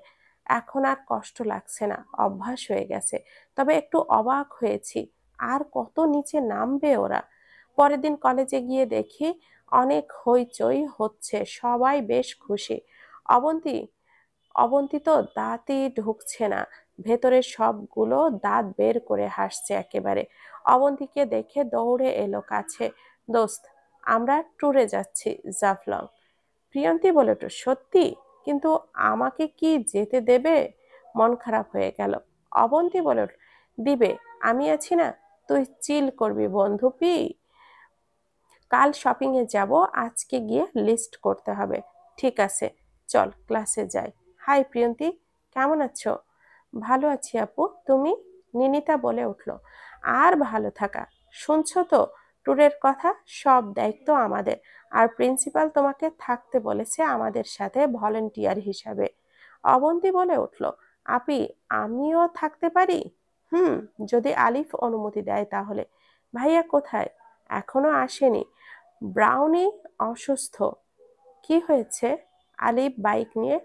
এখন আর কষ্ট লাগছে না, অভ্যাস হয়ে গেছে। তবে একটু অবাক হয়েছি, আর কত নিচে নামবে ওরা। পরের দিন কলেজে গিয়ে দেখি অনেক হইচই হচ্ছে, সবাই বেশ খুশি। অবন্তী অবন্তী তো দাঁতই ঢুকছে না, ভেতরে সবগুলো দাঁত বের করে হাসছে একেবারে। অবন্তীকে দেখে দৌড়ে এলো কাছে। দোস্ত, আমরা ট্যুরে যাচ্ছি, জাফলং। প্রিয়ন্তী বলে উঠল, সত্যি? কিন্তু আমাকে কি যেতে দেবে? মন খারাপ হয়ে গেল। অবন্তী বলে উঠল, দিবে, আমি আছি না, তুই চিল করবি বন্ধু পি। কাল শপিংয়ে যাব, আজকে গিয়ে লিস্ট করতে হবে। ঠিক আছে, চল ক্লাসে যাই। হাই প্রিয়ন্তী, কেমন আছো? ভালো আছি আপু, তুমি? নিনিতা বলে উঠল। আর ভালো থাকা, শুনছো তো ট্যুরের কথা? সব দায়িত্ব আমাদের। আর প্রিন্সিপাল তোমাকে থাকতে বলেছে আমাদের সাথে ভলেন্টিয়ার হিসাবে। অবন্তী বলে উঠল, আপি, আমিও থাকতে পারি? হুম, যদি আলিফ অনুমতি দেয় তাহলে। ভাইয়া কোথায়? এখনো আসেনি, ব্রাউনি অসুস্থ। কি হয়েছে? আলিফ বাইক নিয়ে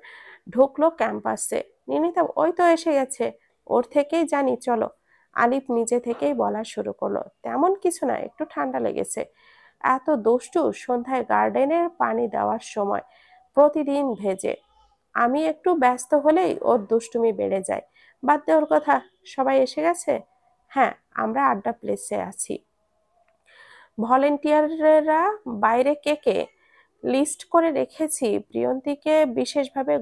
ঢুকলো ক্যাম্পাসে। নিনিতা, ওই তো এসে গেছে, ওর থেকেই জানি, চলো। আলিফ নিজে থেকেই বলা শুরু করলো, তেমন কিছু না, একটু ঠান্ডা লেগেছে। এত দুষ্টু, সন্ধ্যায় গার্ডেনের পানি দেওয়ার সময় প্রতিদিন ভেজে। আমি একটু ব্যস্ত হলেই ওর দুষ্টুমি বেড়ে যায়। বাদ দে ওর কথা। সবাই এসে গেছে? হ্যাঁ, আমরা আড্ডা প্লেসে আছি। ভলেন্টিয়াররা বাইরে কে কে? লিস্ট করে রেখেছি, প্রিয়ন্তীকে বিশেষভাবে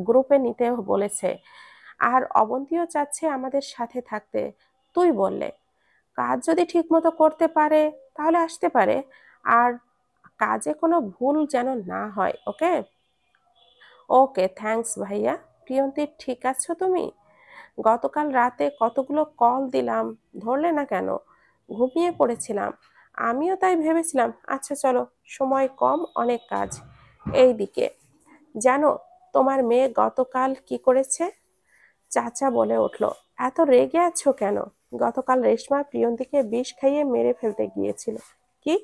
গ্রুপে নিতে বলেছে। আর অবন্তীও চাচ্ছে আমাদের সাথে থাকতে। তুই বললে কাজ যদি ঠিকমতো করতে পারে তাহলে আসতে পারে। আর কাজে কোনো ভুল যেন না হয়, ওকে? ওকে, থ্যাঙ্কস ভাইয়া। প্রিয়ন্তী, ঠিক আছো তুমি? গতকাল রাতে কতগুলো কল দিলাম, ধরলে না কেন? ঘুমিয়ে পড়েছিলাম। আমিও তাই ভেবেছিলাম। আচ্ছা চলো, সময় কম, অনেক কাজ। এইদিকে জানো তোমার মেয়ে গতকাল কি করেছে? চাচা বলে উঠল, এত রেগে আছো কেন? গতকাল রেশমা প্রিয়ন্তীকে বিষ খাইয়ে মেরে ফেলতে গিয়েছিল। কি?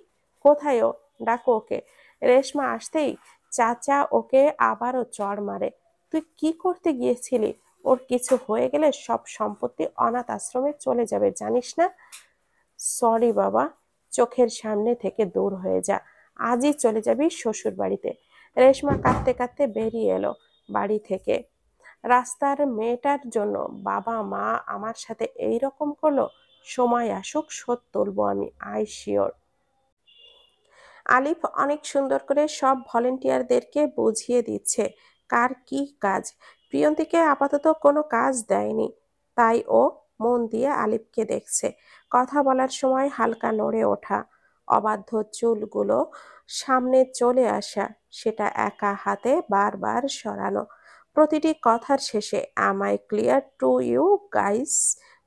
কোথায় ও? ডাকো ওকে। রেশমা আসতেই চাচা ওকে আবারও চড় মারে। তুই কি করতে গিয়েছিলি? ওর কিছু হয়ে গেলে সব সম্পত্তি অনাথ আশ্রমে চলে যাবে, জানিস না? সরি বাবা, চোখের সামনে থেকে দূর হয়ে যা। আজই চলে যাবি শ্বশুর বাড়িতে। রেশমা কাঁদতে কাঁদতে বেরিয়ে এলো বাড়ি থেকে। রাস্তার মেয়েটার জন্য বাবা মা আমার সাথে এই রকম করলো। সময় আসুক, শোধ তুলবো আমি, আই শিওর। আলিফ অনেক সুন্দর করে সব ভলেন্টিয়ারদেরকে বুঝিয়ে দিচ্ছে কার কি কাজ। প্রিয়ন্তীকে আপাতত কোনো কাজ দেয়নি, তাই ও মন দিয়ে আলিফকে দেখছে। কথা বলার সময় হালকা নড়ে ওঠা, অবাধ্য চুলগুলো সামনে চলে আসা, সেটা একা হাতে বারবার সরানো। প্রতিটি কথার শেষে am I clear to you guys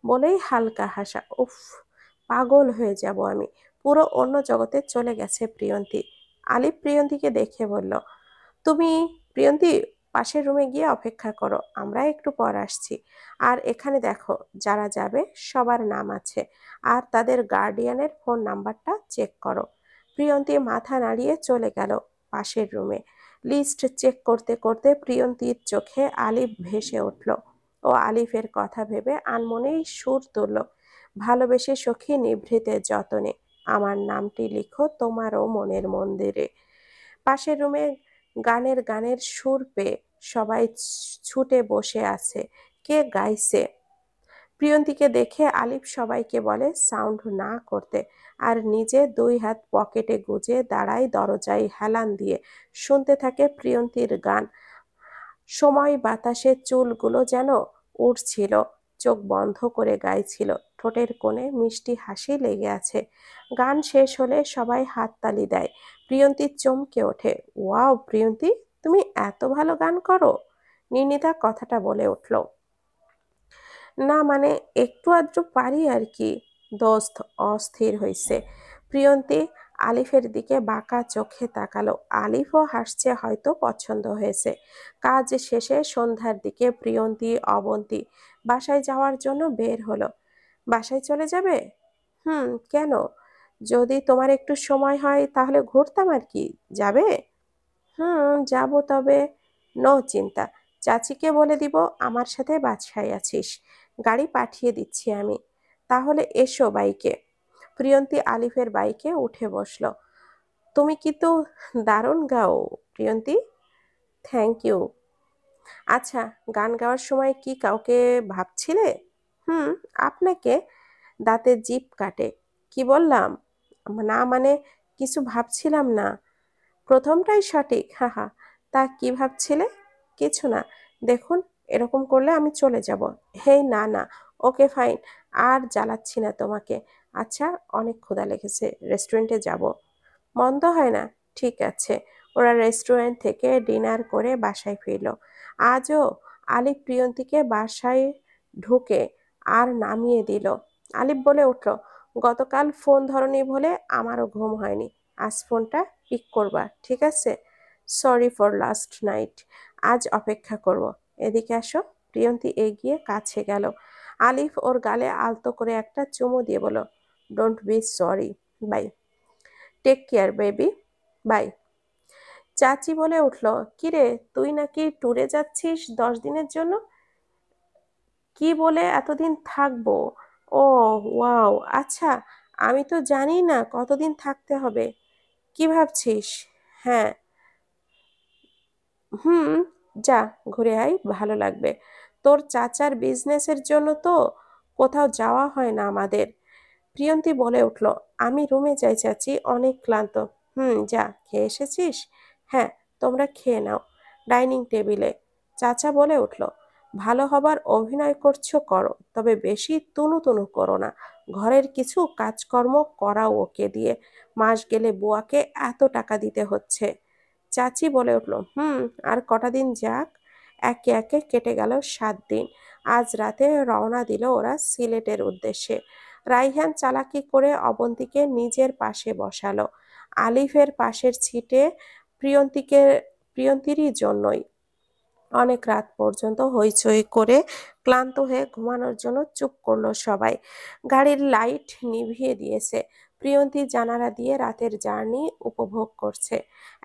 বলেই হালকা হাসা। উফ, পাগল হয়ে যাব আমি। পুরো অন্য জগতে চলে গেছে প্রিয়ন্তী। আলিফ প্রিয়ন্তীকে দেখে বলল, তুমি প্রিয়ন্তী পাশের রুমে গিয়ে অপেক্ষা করো, আমরা একটু পর আসছি। আর এখানে দেখো, যারা যাবে সবার নাম আছে, আর তাদের গার্ডিয়ানের ফোন নাম্বারটা চেক করো। প্রিয়ন্তী মাথা নাড়িয়ে চলে গেল পাশের রুমে। লিস্ট চেক করতে করতে প্রিয়ন্তীর চোখে আলিফ ভেসে উঠল। ও আলিফের কথা ভেবে আনমনেই সুর তুলল, ভালোবেসে সখী নিভৃতে যতনে আমার নামটি লিখো তোমারও মনের মন্দিরে। পাশের রুমে গানের গানের সুর পেয়ে সবাই ছুটে বসে আছে। কে গাইছে? প্রিয়ন্তীকে দেখে আলিফ সবাইকে বলে সাউন্ড না করতে, আর নিজে দুই হাত পকেটে গুজে দাঁড়ায় দরজায় হেলান দিয়ে। শুনতে থাকে প্রিয়ন্তীর গান। সময় বাতাসে চুলগুলো যেন উড়ছিল, চোখ বন্ধ করে গাইছিল, ঠোঁটের কোণে মিষ্টি হাসি লেগে আছে। গান শেষ হলে সবাই হাততালি দেয়। প্রিয়ন্তী চমকে ওঠে, ওয়াও প্রিয়ন্তী, তুমি এত ভালো গান করো? নির্নিতা কথাটা বলে উঠল। না মানে, একটু আধটু পারি আর কি। দোস্ত অস্থির হইছে। প্রিয়ন্তী আলিফের দিকে বাঁকা চোখে তাকালো। আলিফও হাসছে, হয়তো পছন্দ হয়েছে। কাজ শেষে সন্ধ্যার দিকে প্রিয়ন্তী অবন্তী বাসায় যাওয়ার জন্য বের হলো। বাসায় চলে যাবে? হুম, কেন? যদি তোমার একটু সময় হয় তাহলে ঘুরতাম আর কি। যাবে? হুম, যাব, তবে নো চিন্তা, চাচিকে বলে দিব আমার সাথে বাসায় আছিস। গাড়ি পাঠিয়ে দিচ্ছি আমি। তাহলে এসো বাইকে। প্রিয়ন্তী আলিফের বাইকে উঠে বসলো। তুমি কিন্তু দারুণ গাও প্রিয়ন্তী। Thank you. আচ্ছা, গান গাওয়ার সময় কি কাউকে ভাবছিলে? হুম, আপনাকে। দাঁতে জিভ কাটে। কি বললাম? না মানে, কিছু ভাবছিলাম না। প্রথমটাই সঠিক, হাহা। তা কি ভাবছিলে? কিছু না। দেখুন, এরকম করলে আমি চলে যাব। হেই না না, ওকে ফাইন, আর জ্বালাচ্ছি না তোমাকে। আচ্ছা, অনেক ক্ষুধা লেগেছে, রেস্টুরেন্টে যাব। মন্দ হয় না। ঠিক আছে। ওরা রেস্টুরেন্ট থেকে ডিনার করে বাসায় ফিরল। আজও আলিফ প্রিয়ন্তীকে বাসায় ঢুকে আর নামিয়ে দিল। আলিফ বলে উঠল, গতকাল ফোন ধরনি বলে আমারও ঘুম হয়নি। আজ ফোনটা পিক করবা, ঠিক আছে? Sorry for last night. আজ অপেক্ষা করব। এদিকে আসো। প্রিয়ন্তী এগিয়ে কাছে গেল। আলিফ ওর গালে আলতো করে একটা চুমু দিয়ে বলল, don't be sorry. Bye. Take care baby. Bye. চাচি বলে উঠল, কিরে তুই নাকি ট্যুরে যাচ্ছিস 10 দিনের জন্য? কি বলে এতদিন থাকবো? ও, ওয়াও, আচ্ছা। আমি তো জানি না কতদিন থাকতে হবে। কি ভাবছিস? হ্যাঁ। হুম। যা, ঘুরে আয়, ভালো লাগবে। তোর চাচার বিজনেসের জন্য তো কোথাও যাওয়া হয় না আমাদের। প্রিয়ন্তী বলে উঠল, আমি রুমে যাই চাচি, অনেক ক্লান্ত। যা, খেয়ে এসেছিস? হ্যাঁ। তোমরা খেয়ে নাও, ডাইনিং টেবিলে। চাচা বলে উঠল, ভালো হবার অভিনয় করছো করো, তবে বেশি তুনু তুনু করো না। ঘরের কিছু কাজকর্ম করাও ওকে দিয়ে। মাস গেলে বুয়াকে এত টাকা দিতে হচ্ছে। চাচি বলে উঠল, আর কটা দিন যাক। একে একে কেটে গেল 7 দিন। আজ রাতে রওনা দিল ওরা সিলেটের উদ্দেশ্যে। রাইহান চালাকি করে অবন্তীকে নিজের পাশে বসালো, আলিফের পাশের সিটে। প্রিয়ন্তীকে প্রিয়ন্তীরই জন্যই অনেক রাত পর্যন্ত হইচই করে ক্লান্ত হয়ে ঘুমানোর জন্য চুপ করলো সবাই। গাড়ির লাইট নিভিয়ে দিয়েছে। প্রিয়ন্তী জানালা দিয়ে রাতের জার্নি উপভোগ করছে।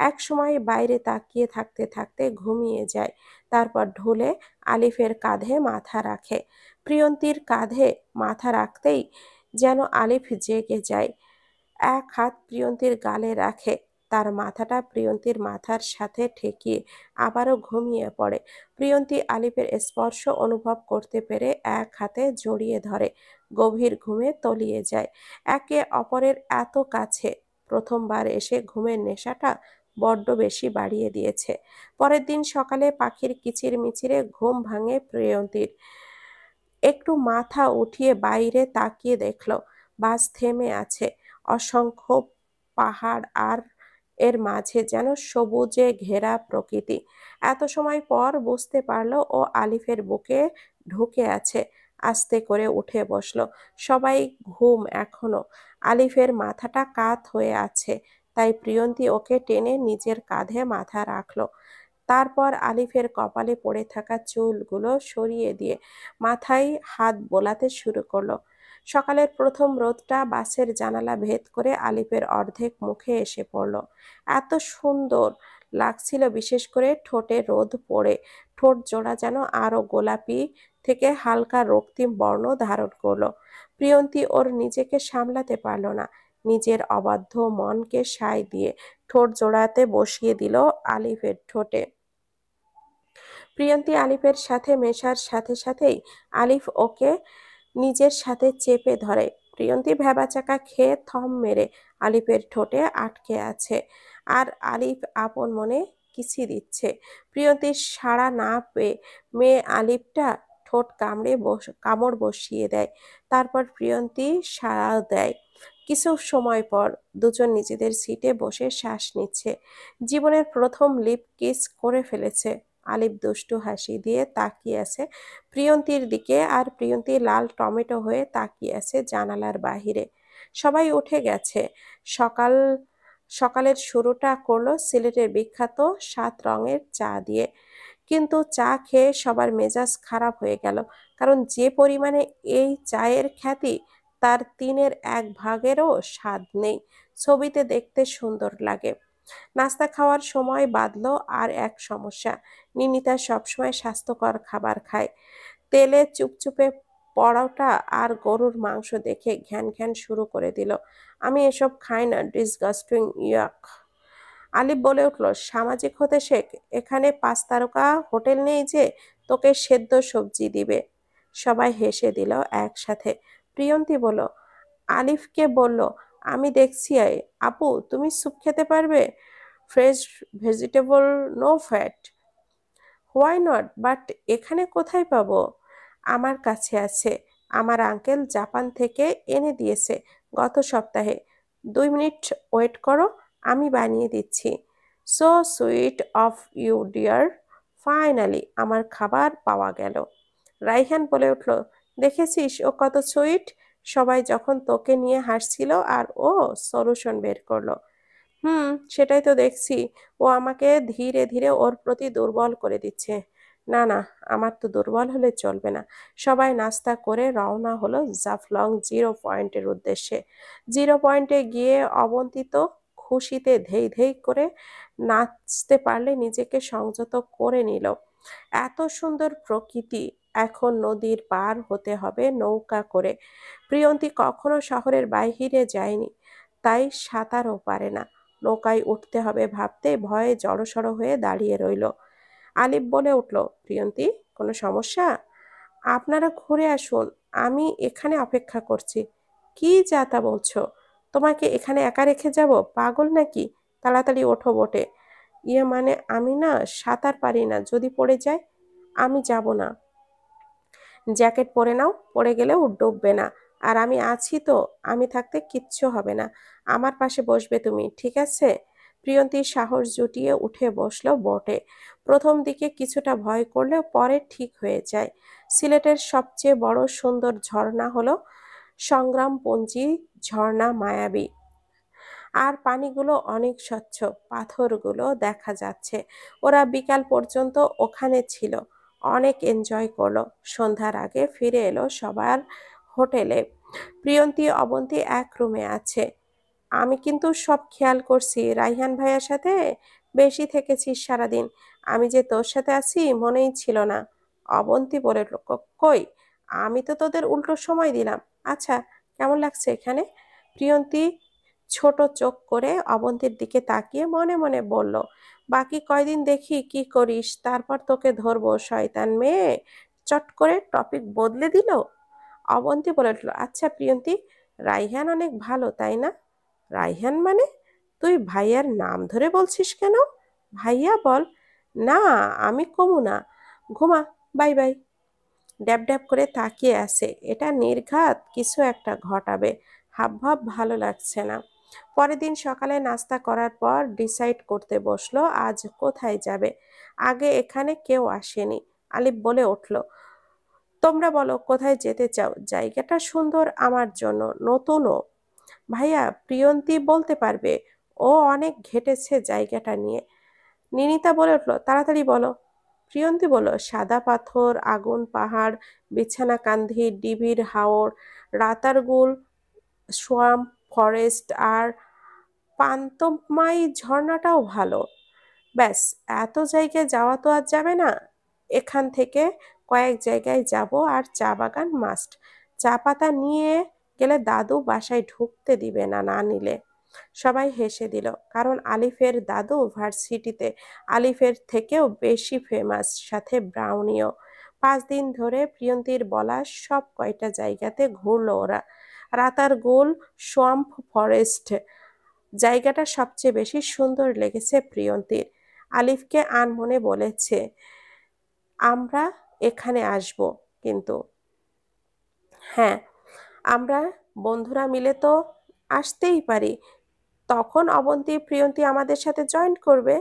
এক সময় বাইরে তাকিয়ে থাকতে থাকতে ঘুমিয়ে যায়। তারপর ঢুলে আলিফের কাঁধে মাথা রাখে। প্রিয়ন্তীর কাঁধে মাথা রাখতেই যেন আলিফ জেগে যায়। এক হাত প্রিয়ন্তীর গালে রাখে, তার মাথাটা প্রিয়ন্তীর মাথার সাথে ঠেকিয়ে আবারও ঘুমিয়ে পড়ে। প্রিয়ন্তী আলিফের স্পর্শ অনুভব করতে পেরে এক হাতে জড়িয়ে ধরে, গভীর ঘুমে তলিয়ে যায়। একে অপরের এত কাছে প্রথমবার এসে ঘুমের নেশাটা বড্ড বেশি বাড়িয়ে দিয়েছে। পরের দিন সকালে পাখির কিচিরমিচিরে ঘুম ভাঙে প্রিয়ন্তীর। একটু মাথা উঠিয়ে বাইরে তাকিয়ে দেখল বাস থেমে আছে। অসংখ্য পাহাড় আর এর মাঝে যেন সবুজে ঘেরা প্রকৃতি। এত সময় পর বুঝতে পারলো ও আলিফের বুকে ঢুকে আছে। আস্তে করে উঠে বসলো। সবাই ঘুম এখনো। আলিফের মাথাটা কাত হয়ে আছে, তাই প্রিয়ন্তী ওকে টেনে নিজের কাঁধে মাথা রাখলো। তারপর আলিফের কপালে পড়ে থাকা চুলগুলো সরিয়ে দিয়ে মাথায় হাত বোলাতে শুরু করলো। সকালের প্রথম রোদটা বাসের জানালা ভেদ করে আলিফের অর্ধেক মুখে এসে পড়ল। এত সুন্দর লাগছিল, বিশেষ করে ঠোঁটে রোদ পড়ে ঠোঁট জোড়া যেন আরো গোলাপি থেকে হালকা রক্তিম বর্ণ ধারণ করলো। প্রিয়ন্তী ওর নিজেকে সামলাতে পারল না, নিজের অবাধ্য মনকে সায় দিয়ে ঠোঁট জোড়াতে বসিয়ে দিল আলিফের ঠোঁটে। প্রিয়ন্তী আলিফের সাথে মেশার সাথে সাথেই আলিফ ওকে নিজের সাথে চেপে ধরে। প্রিয়ন্তী ভ্যাবাচাকা খেয়ে থম মেরে আলিফের ঠোঁটে আটকে আছে, আর আলিফ আপন মনে কিছি দিচ্ছে। প্রিয়ন্তীর সাড়া না পেয়ে মেয়ে আলিফটা ঠোঁট কামড় বসিয়ে দেয়। তারপর প্রিয়ন্তী সাড়া দেয়। কিছু সময় পর দুজন নিজেদের সিটে বসে শ্বাস নিচ্ছে। জীবনের প্রথম লিপ কিস করে ফেলেছে। আলিফ দুষ্টু হাসি দিয়ে তাকিয়ে আছে প্রিয়ন্তীর দিকে, আর প্রিয়ন্তী লাল টমেটো হয়ে তাকিয়ে আছে জানালার বাহিরে। সবাই উঠে গেছে। সকাল সকালের শুরুটা করলো সিলেটের বিখ্যাত 7 রঙের চা দিয়ে। কিন্তু চা খেয়ে সবার মেজাজ খারাপ হয়ে গেল, কারণ যে পরিমাণে এই চায়ের খ্যাতি, তার 1/3-এরও স্বাদ নেই। ছবিতে দেখতে সুন্দর লাগে। নাস্তা খাওয়ার সময় বাঁধলো আর এক সমস্যা। নিনিতা সবসময় স্বাস্থ্যকর খাবার খায়। তেলে চুপচুপে পরোটা আর গরুর মাংস দেখে ঘ্যান ঘ্যান শুরু করে দিল। আমি এসব খাই না, ডিসগাস্টিং, ইয়াক। আলিফ বলে উঠল, সামাজিক হতে শেখ। এখানে 5 তারকা হোটেল নেই যে তোকে সেদ্ধ সবজি দিবে। সবাই হেসে দিল একসাথে। প্রিয়ন্তী বলল, আলিফকে বলল, আমি দেখছি আপু, তুমি স্যুপ খেতে পারবে? Fresh vegetable, no fat. Why not, but এখানে কোথায় পাবো? আমার কাছে আছে। আমার আঙ্কেল জাপান থেকে এনে দিয়েছে গত সপ্তাহে। 2 মিনিট ওয়েট করো, আমি বানিয়ে দিচ্ছি। So sweet of you dear, finally আমার খাবার পাওয়া গেল। রাইহান বলে উঠল, দেখেছিস ও কত সুইট, সবাই যখন তোকে নিয়ে হাসছিল আর ও সলিউশন বের করলো। হুম, সেটাই তো দেখছি। ও আমাকে ধীরে ধীরে ওর প্রতি দুর্বল করে দিচ্ছে। না না, আমার তো দুর্বল হলে চলবে না। সবাই নাস্তা করে রওনা হলো জাফলং 0 পয়েন্টের উদ্দেশ্যে। 0 পয়েন্টে গিয়ে অবন্তিত খুশিতে ধেই ধেই করে নাচতে পারলে নিজেকে সংযত করে নিল। এত সুন্দর প্রকৃতি, এখন নদীর পার হতে হবে নৌকা করে। প্রিয়ন্তী কখনো শহরের বাইরে যায়নি, তাই সাঁতারও পারে না। নৌকায় উঠতে হবে ভাবতে ভয়ে জড়সড় হয়ে দাঁড়িয়ে রইল। আলিফ বলে উঠল, প্রিয়ন্তী, কোনো সমস্যা? আপনারা ঘুরে আসুন, আমি এখানে অপেক্ষা করছি। কি যা তা বলছো? তোমাকে এখানে একা রেখে যাব? পাগল নাকি? তাড়াতাড়ি ওঠো বোটে। ইয়ে মানে আমি না সাঁতার পারি না, যদি পড়ে যায়। আমি যাব না। জ্যাকেট পরে নাও, পড়ে গেলেও ডুববে না। আর আমি আছি তো, আমি থাকতে কিচ্ছু হবে না। আমার পাশে বসবে তুমি, ঠিক আছে? প্রিয়ন্তী সাহস জুটিয়ে উঠে বসলো বোটে। প্রথম দিকে কিছুটা ভয় করলেও পরে ঠিক হয়ে যায়। সিলেটের সবচেয়ে বড় সুন্দর ঝর্ণা হলো সংগ্রামপুঞ্জি ঝর্ণা, মায়াবী। আর পানিগুলো অনেক স্বচ্ছ, পাথরগুলো দেখা যাচ্ছে। ওরা বিকাল পর্যন্ত ওখানে ছিল, অনেক এনজয় করলো। সন্ধ্যার আগে ফিরে এলো সবার হোটেলে। প্রিয়ন্তী অবন্তী এক রুমে আছে। আমি কিন্তু সব খেয়াল করছি, রাইহান ভাইয়ার সাথে বেশি থেকেছিস সারাদিন। আমি যে তোর সাথে আছি মনেই ছিল না। অবন্তী বলে উঠল, কই, আমি তো তোদের উল্টো সময় দিলাম। আচ্ছা, কেমন লাগছে এখানে? প্রিয়ন্তী ছোট চোখ করে অবন্তীর দিকে তাকিয়ে মনে মনে বলল, বাকি কয়দিন দেখি কি করিস, তারপর তোকে ধরবো, শয়তান মেয়ে। চট করে টপিক বদলে দিল। অবন্তী বলে উঠল, আচ্ছা প্রিয়ন্তী, রাইহান অনেক ভালো, তাই না? রাইহান মানে? তুই ভাইয়ার নাম ধরে বলছিস কেন? ভাইয়া বল। না, আমি কমু না। ঘুমা, বাই বাই। ড্যাব ড্যাব করে তাকিয়ে আছে, এটা নির্ঘাত কিছু একটা ঘটাবে। হাবভাব ভালো লাগছে না। পরের দিন সকালে নাস্তা করার পর ডিসাইড করতে বসলো আজ কোথায় যাবে। আগে এখানে কেউ আসেনি। আলিফ বলে উঠল, তোমরা বলো কোথায় যেতে চাও, জায়গাটা সুন্দর আমার জন্য, নতুনও। ভাইয়া, প্রিয়ন্তী বলতে পারবে, ও অনেক ঘেটেছে জায়গাটা নিয়ে। নিনিতা বলে উঠল, তাড়াতাড়ি বলো। প্রিয়ন্তী বলল, সাদা পাথর, আগুন পাহাড়, বিছানা কান্ধি, ডিবির হাওর, রাতারগুল, সোয়াম্প ফরেস্ট আর পান্তমাই ঝর্ণাটাও ভালো। ব্যাস, এত জায়গায় যাওয়া তো আর যাবে না। এখান থেকে কয়েক জায়গায় যাব, আর চা বাগান মাস্ট। চা পাতা নিয়ে গেলে দাদু বাসায় ঢুকতে দিবে না, না নিলে। সবাই হেসে দিল, কারণ আলিফের দাদু ভার্সিটিতে আলিফের থেকেও বেশি ফেমাস, সাথে ব্রাউনিও। 5 দিন ধরে প্রিয়ন্তীর বলা সব কয়টা জায়গাতে ঘুরলো ওরা। রাতারগুল সোয়াম্প ফরেস্ট জায়গাটা সবচেয়ে বেশি সুন্দর লেগেছে প্রিয়ন্তীর। আলিফকে আনমনে বলেছে, আমরা এখানে আসব, কিন্তু হ্যাঁ, আমরা বন্ধুরা মিলে তো আসতেই পারি। তখন অবন্তী প্রিয়ন্তী আমাদের সাথে জয়েন করবে।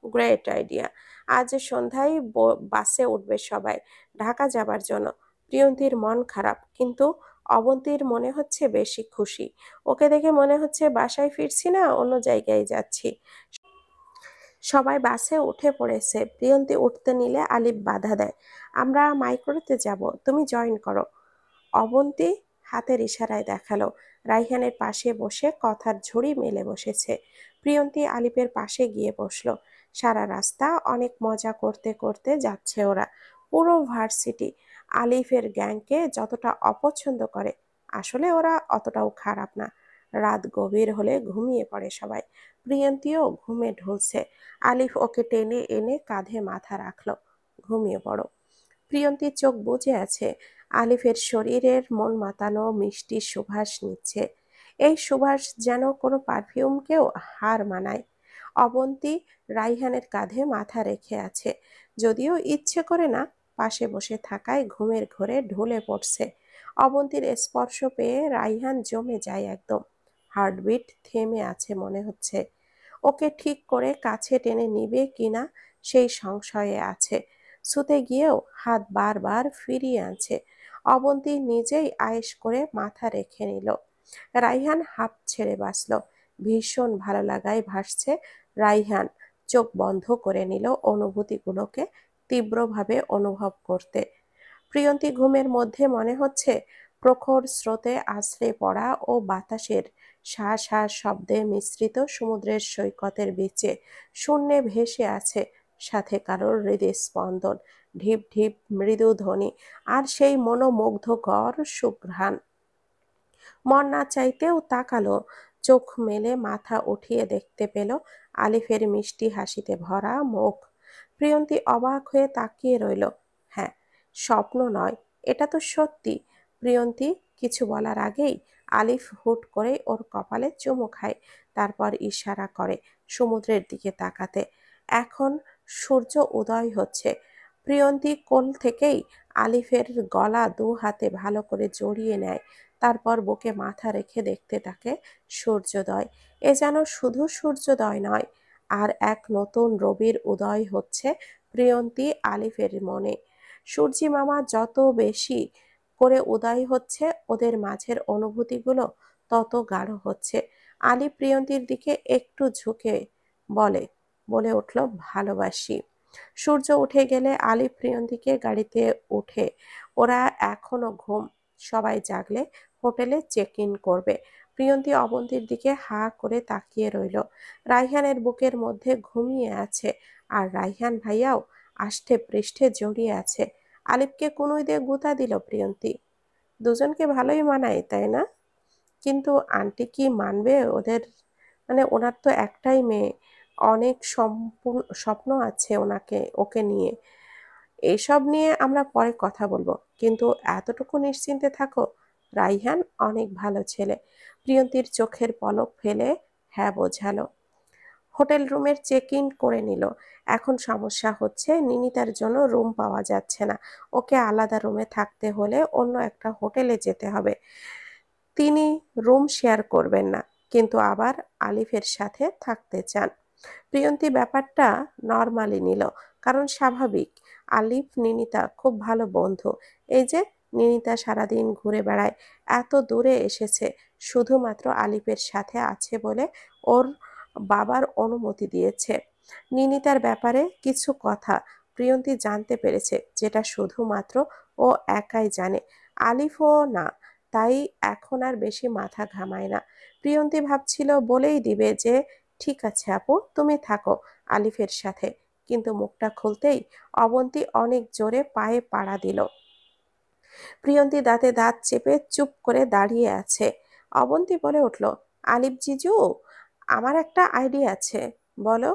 Great idea. আজ সন্ধ্যায় বাসে উঠবে সবাই ঢাকা যাবার জন্য। প্রিয়ন্তীর মন খারাপ, কিন্তু অবন্তীর মনে হচ্ছে বেশি খুশি। ওকে দেখে মনে হচ্ছে বাসায় ফিরছি না, অন্য জায়গায় যাচ্ছি। সবাই বাসে উঠে পড়েছে। প্রিয়ন্তী উঠতে নিলে আলিফ বাধা দেয়, আমরা মাইক্রোতে যাব, তুমি জয়েন করো। অবন্তী হাতের ইশারায় দেখালো। রাইহানের পাশে বসে কথার ঝুড়ি মেলে বসেছে। প্রিয়ন্তী আলিফের পাশে গিয়ে বসলো। সারা রাস্তা অনেক মজা করতে করতে যাচ্ছে ওরা। পুরো ভার্সিটি আলিফের গ্যাংকে যতটা অপছন্দ করে, আসলে ওরা অতটাও খারাপ না। রাত গভীর হলে ঘুমিয়ে পড়ে সবাই। প্রিয়ন্তীও ঘুমে ঢলছে। আলিফ ওকে টেনে এনে কাঁধে মাথা রাখলো, ঘুমিয়ে পড়ো। প্রিয়ন্তীর চোখ বুজে আছে। আলিফের শরীরের মন মাতানো মিষ্টি সুবাস নিচ্ছে। এই সুবাস যেন কোনো পারফিউমকেও হার মানায়। অবন্তী রাইহানের কাঁধে মাথা রেখে আছে, যদিও ইচ্ছে করে না। পাশে বসে থাকায় ঘুমের ঘোরে ঢলে পড়ছে। অবন্তীর স্পর্শ পেয়ে রাইহান জমে যায় একদম। হার্টবিট থেমে আছে মনে হচ্ছে। ওকে ঠিক করে কাছে টেনে নিবে কিনা সেই সংশয়ে আছে। শুতে গিয়েও হাত বারবার ফিরিয়ে আনছে। অবন্তী নিজেই আয়েশ করে মাথা রেখে নিল। রাইহান হাঁপ ছেড়ে বাঁচল। ভীষণ ভালো লাগায় ভাসছে রাইহান। চোখ বন্ধ করে নিল অনুভূতিগুলোকে তীব্রভাবে অনুভব করতে। প্রিয়ন্তী ঘুমের মধ্যে মনে হচ্ছে প্রখর স্রোতে আছড়ে পড়া ও বাতাসের শা শা শব্দে মিশ্রিত সমুদ্রের সৈকতের বিচে শূন্যে ভেসে আছে, সাথে কারোর হৃদস্পন্দন, ঢিপ ঢিপ মৃদু ধ্বনি, আর সেই মনোমুগ্ধকর সুঘ্রাণ। মন না চাইতেও তাকালো, চোখ মেলে মাথা উঠিয়ে দেখতে পেল আলিফের মিষ্টি হাসিতে ভরা মুখ। প্রিয়ন্তী অবাক হয়ে তাকিয়ে রইল। হ্যাঁ, স্বপ্ন নয়, এটা তো সত্যি। প্রিয়ন্তী কিছু বলার আগেই আলিফ হুট করে ওর কপালে চুমু খায়, তারপর ইশারা করে সমুদ্রের দিকে তাকাতে। এখন সূর্য উদয় হচ্ছে। প্রিয়ন্তী কোল থেকেই আলিফের গলা দু হাতে ভালো করে জড়িয়ে নেয়, তারপর বুকে মাথা রেখে দেখতে থাকে সূর্যোদয়। এ যেন শুধু সূর্যোদয় নয়, আর এক নতুন রবির উদয় হচ্ছে প্রিয়ন্তী আলিফের মনে। সূর্যি মামা যত বেশি করে উদয় হচ্ছে, ওদের মাঝের অনুভূতিগুলো তত গাঢ় হচ্ছে। আলিফ প্রিয়ন্তীর দিকে একটু ঝুঁকে বলে বলে উঠল, ভালোবাসি। সূর্য উঠে গেলে আলিফ প্রিয়ন্তীকে গাড়িতে উঠে, ওরা এখনো ঘুম, সবাই জাগলে হোটেলে চেক ইন করবে। প্রিয়ন্তী অবন্তীর দিকে হা করে তাকিয়ে রইল। রাইহানের বুকের মধ্যে ঘুমিয়ে আছে, আর রাইহান ভাইয়াও আষ্টে পৃষ্ঠে জড়িয়ে আছে। আলিফকে কনুই দিয়ে গুঁতা দিল প্রিয়ন্তী। দুজনকে ভালোই মানায়, তাই না? কিন্তু আন্টি কি মানবে ওদের? মানে ওনার তো একটাই মেয়ে, অনেক স্বপ্ন আছে ওকে নিয়ে। এইসব নিয়ে আমরা পরে কথা বলবো, কিন্তু এতটুকু নিশ্চিন্তে থাকো, রাইহান অনেক ভালো ছেলে। প্রিয়ন্তীর চোখের পলক ফেলে হ্যাঁ বোঝালো। হোটেল রুমের চেক ইন করে নিল। এখন সমস্যা হচ্ছে নিনিতার জন্য রুম পাওয়া যাচ্ছে না। ওকে আলাদা রুমে থাকতে হলে অন্য একটা হোটেলে যেতে হবে। তিনি রুম শেয়ার করবেন না, কিন্তু আবার আলিফের সাথে থাকতে চান। প্রিয়ন্তী ব্যাপারটা নর্মালি নিল, কারণ স্বাভাবিক। আলিফ নিনিতা খুব ভালো বন্ধু। এই যে নিনিতা সারাদিন ঘুরে বেড়ায়, এত দূরে এসেছে শুধুমাত্র আলিফের সাথে আছে বলে ওর বাবার অনুমতি দিয়েছে। নিনিতার ব্যাপারে কিছু কথা প্রিয়ন্তী জানতে পেরেছে, যেটা শুধুমাত্র ও একাই জানে, আলিফও না। তাই এখন আর বেশি মাথা ঘামায় না। প্রিয়ন্তী ভাবছিল বলেই দিবে যে ঠিক আছে আপু, তুমি থাকো আলিফের সাথে, কিন্তু মুখটা খুলতেই অবন্তী অনেক জোরে পায়ে পাড়া দিল। প্রিয়ন্তী দাঁতে দাঁত চেপে চুপ করে দাঁড়িয়ে আছে। অবন্তী বলে উঠল, আলিফ জিজু, আমার একটা আইডিয়া আছে। বলো।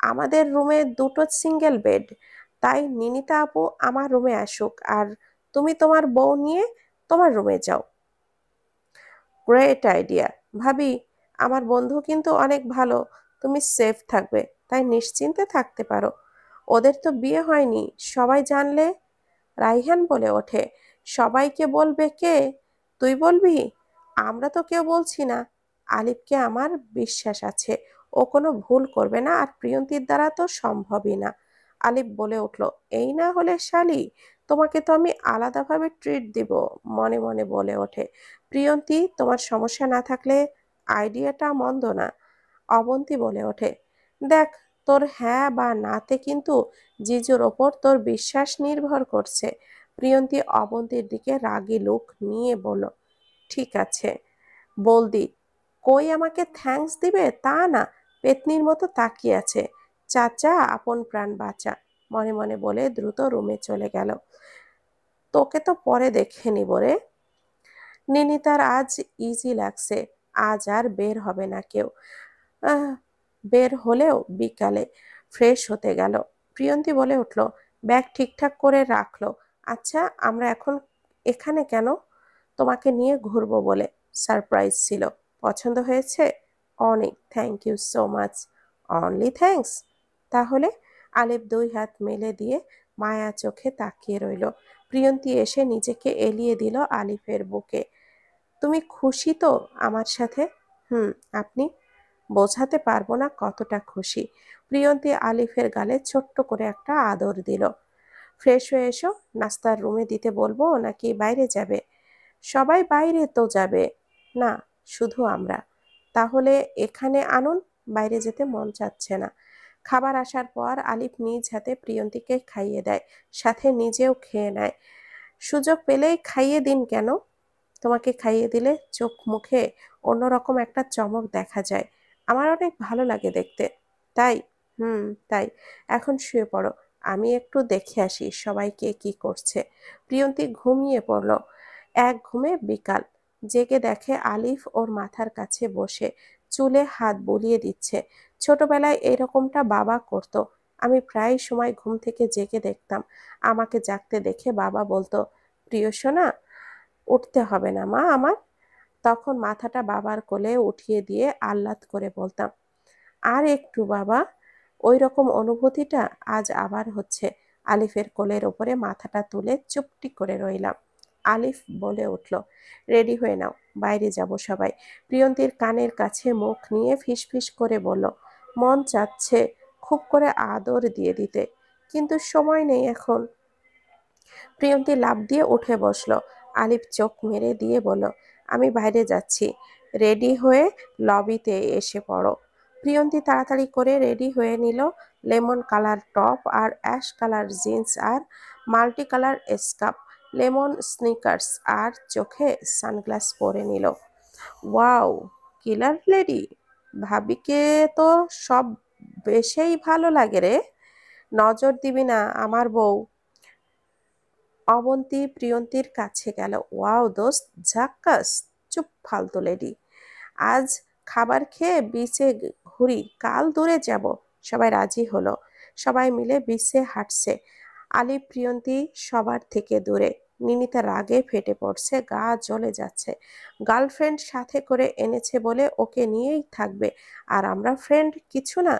আমাদের রুমে দুটো সিঙ্গেল বেড, তাই নিনিতা আপু আমার রুমে আসুক, আর তুমি তোমার বউ নিয়ে তোমার রুমে যাও। গ্রেট আইডিয়া ভাবি, আমার বন্ধু কিন্তু অনেক ভালো, তুমি সেফ থাকবে, তাই নিশ্চিন্তে থাকতে পারো। ওদের তো বিয়ে হয়নি, সবাই জানলে। রাইহান বলে ওঠে, সবাইকে বলবে কে? তুই বলবি? আমরা তো কেউ বলছি না। আলিফকে আমার বিশ্বাস আছে, ও কোনো ভুল করবে না, আর প্রিয়ন্তীর দ্বারা তো সম্ভবই না। আলিফ বলে উঠল, এই না হলে শালি, তোমাকে তো আমি আলাদাভাবে ট্রিট দিব। মনে মনে বলে ওঠে, প্রিয়ন্তী, তোমার সমস্যা না থাকলে আইডিয়াটা মন্দ না। অবন্তী বলে ওঠে, দেখ, তোর হ্যাঁ বা নাতে কিন্তু জিজুর ওপর তোর বিশ্বাস নির্ভর করছে। প্রিয়ন্তী অবন্তীর দিকে রাগী লুক নিয়ে বলল, ঠিক আছে বলদি। কই আমাকে থ্যাঙ্কস দিবে তা না, পেতনির মতো তাকিয়ে আছে। চাচা আপন প্রাণ বাঁচা, মনে মনে বলে দ্রুত রুমে চলে গেল। তোকে তো পরে দেখে নিব রে। নিনিতার আজ ইজি লাগছে, আজ আর বের হবে না কেউ। আহ, বের হলেও বিকালে। ফ্রেশ হতে গেল। প্রিয়ন্তী বলে উঠল, ব্যাগ ঠিকঠাক করে রাখলো? আচ্ছা, আমরা এখন এখানে কেন? তোমাকে নিয়ে ঘুরবো বলে। সারপ্রাইজ ছিল। পছন্দ হয়েছে? অনেক, thank you so much. Only thanks? তাহলে? আলিফ দুই হাত মেলে দিয়ে মায়া চোখে তাকিয়ে রইল। প্রিয়ন্তী এসে নিজেকে এলিয়ে দিল আলিফের বুকে। তুমি খুশি তো আমার সাথে? হুম, আপনি? বোঝাতে পারবো না কতটা খুশি। প্রিয়ন্তী আলিফের গালে ছোট্ট করে একটা আদর দিল। ফ্রেশ হয়ে এসো, নাস্তার রুমে দিতে বলবো নাকি বাইরে যাবে? সবাই বাইরে তো যাবে। না, শুধু আমরা। তাহলে এখানে আনুন, বাইরে যেতে মন চাচ্ছে না। খাবার আসার পর আলিফ নিজ হাতে প্রিয়ন্তীকে খাইয়ে দেয়, সাথে নিজেও খেয়ে নেয়। সুযোগ পেলেই খাইয়ে দিন কেন? তোমাকে খাইয়ে দিলে চোখ মুখে অন্যরকম একটা চমক দেখা যায়, আমার অনেক ভালো লাগে দেখতে। তাই? হুম, তাই। এখন শুয়ে পড়ো, আমি একটু দেখে আসি সবাইকে কি করছে। প্রিয়ন্তী ঘুমিয়ে পড়ল। এক ঘুমে বিকাল। জেগে দেখে আলিফ ওর মাথার কাছে বসে চুলে হাত বুলিয়ে দিচ্ছে। ছোটবেলায় এরকমটা বাবা করতো। আমি প্রায় সময় ঘুম থেকে জেগে দেখতাম। আমাকে জাগতে দেখে বাবা বলতো, প্রিয় সোনা, উঠতে হবে না মা আমার। তখন মাথাটা বাবার কোলে উঠিয়ে দিয়ে আহ্লাদ করে বলতাম, আর একটু বাবা। ওই রকম অনুভূতিটা আজ আবার হচ্ছে। আলিফের কোলের ওপরে মাথাটা তুলে চুপটি করে রইলাম। আলিফ বলে উঠল, রেডি হয়ে নাও, বাইরে যাব সবাই। প্রিয়ন্তীর কানের কাছে মুখ নিয়ে ফিসফিস করে বলল, মন চাচ্ছে খুব করে আদর দিয়ে দিতে, কিন্তু সময় নেই এখন। প্রিয়ন্তী লাফ দিয়ে উঠে বসলো। আলিফ চোখ মেরে দিয়ে বলল, আমি বাইরে যাচ্ছি, রেডি হয়ে লবিতে এসে পড়ো। প্রিয়ন্তী তাড়াতাড়ি করে রেডি হয়ে নিল। লেমন কালার টপ আর অ্যাশ কালার জিন্স আর multi colour scarf, lemon sneakers আর চোখে সানগ্লাস পরে নিল। Wow, killer lady! ভাবিকে তো সব বেশেই ভালো লাগে রে। নজর দিবি না আমার বউ। অবন্তী প্রিয়ন্তীর কাছে গেল। ওয়াও দোস্ত, ঝাক্কাস। চুপ ফালতু লেডি। আজ খাবার খেয়ে বিচে ঘুরি, কাল দূরে যাব। সবাই রাজি হলো। সবাই মিলে বিচে হাঁটছে। আলিফ প্রিয়ন্তী সবার থেকে দূরে। নিনিতা রাগে ফেটে পড়ছে, গা জ্বলে যাচ্ছে। গার্লফ্রেন্ড সাথে করে এনেছে বলে ওকে নিয়েই থাকবে, আর আমরা ফ্রেন্ড কিছু না।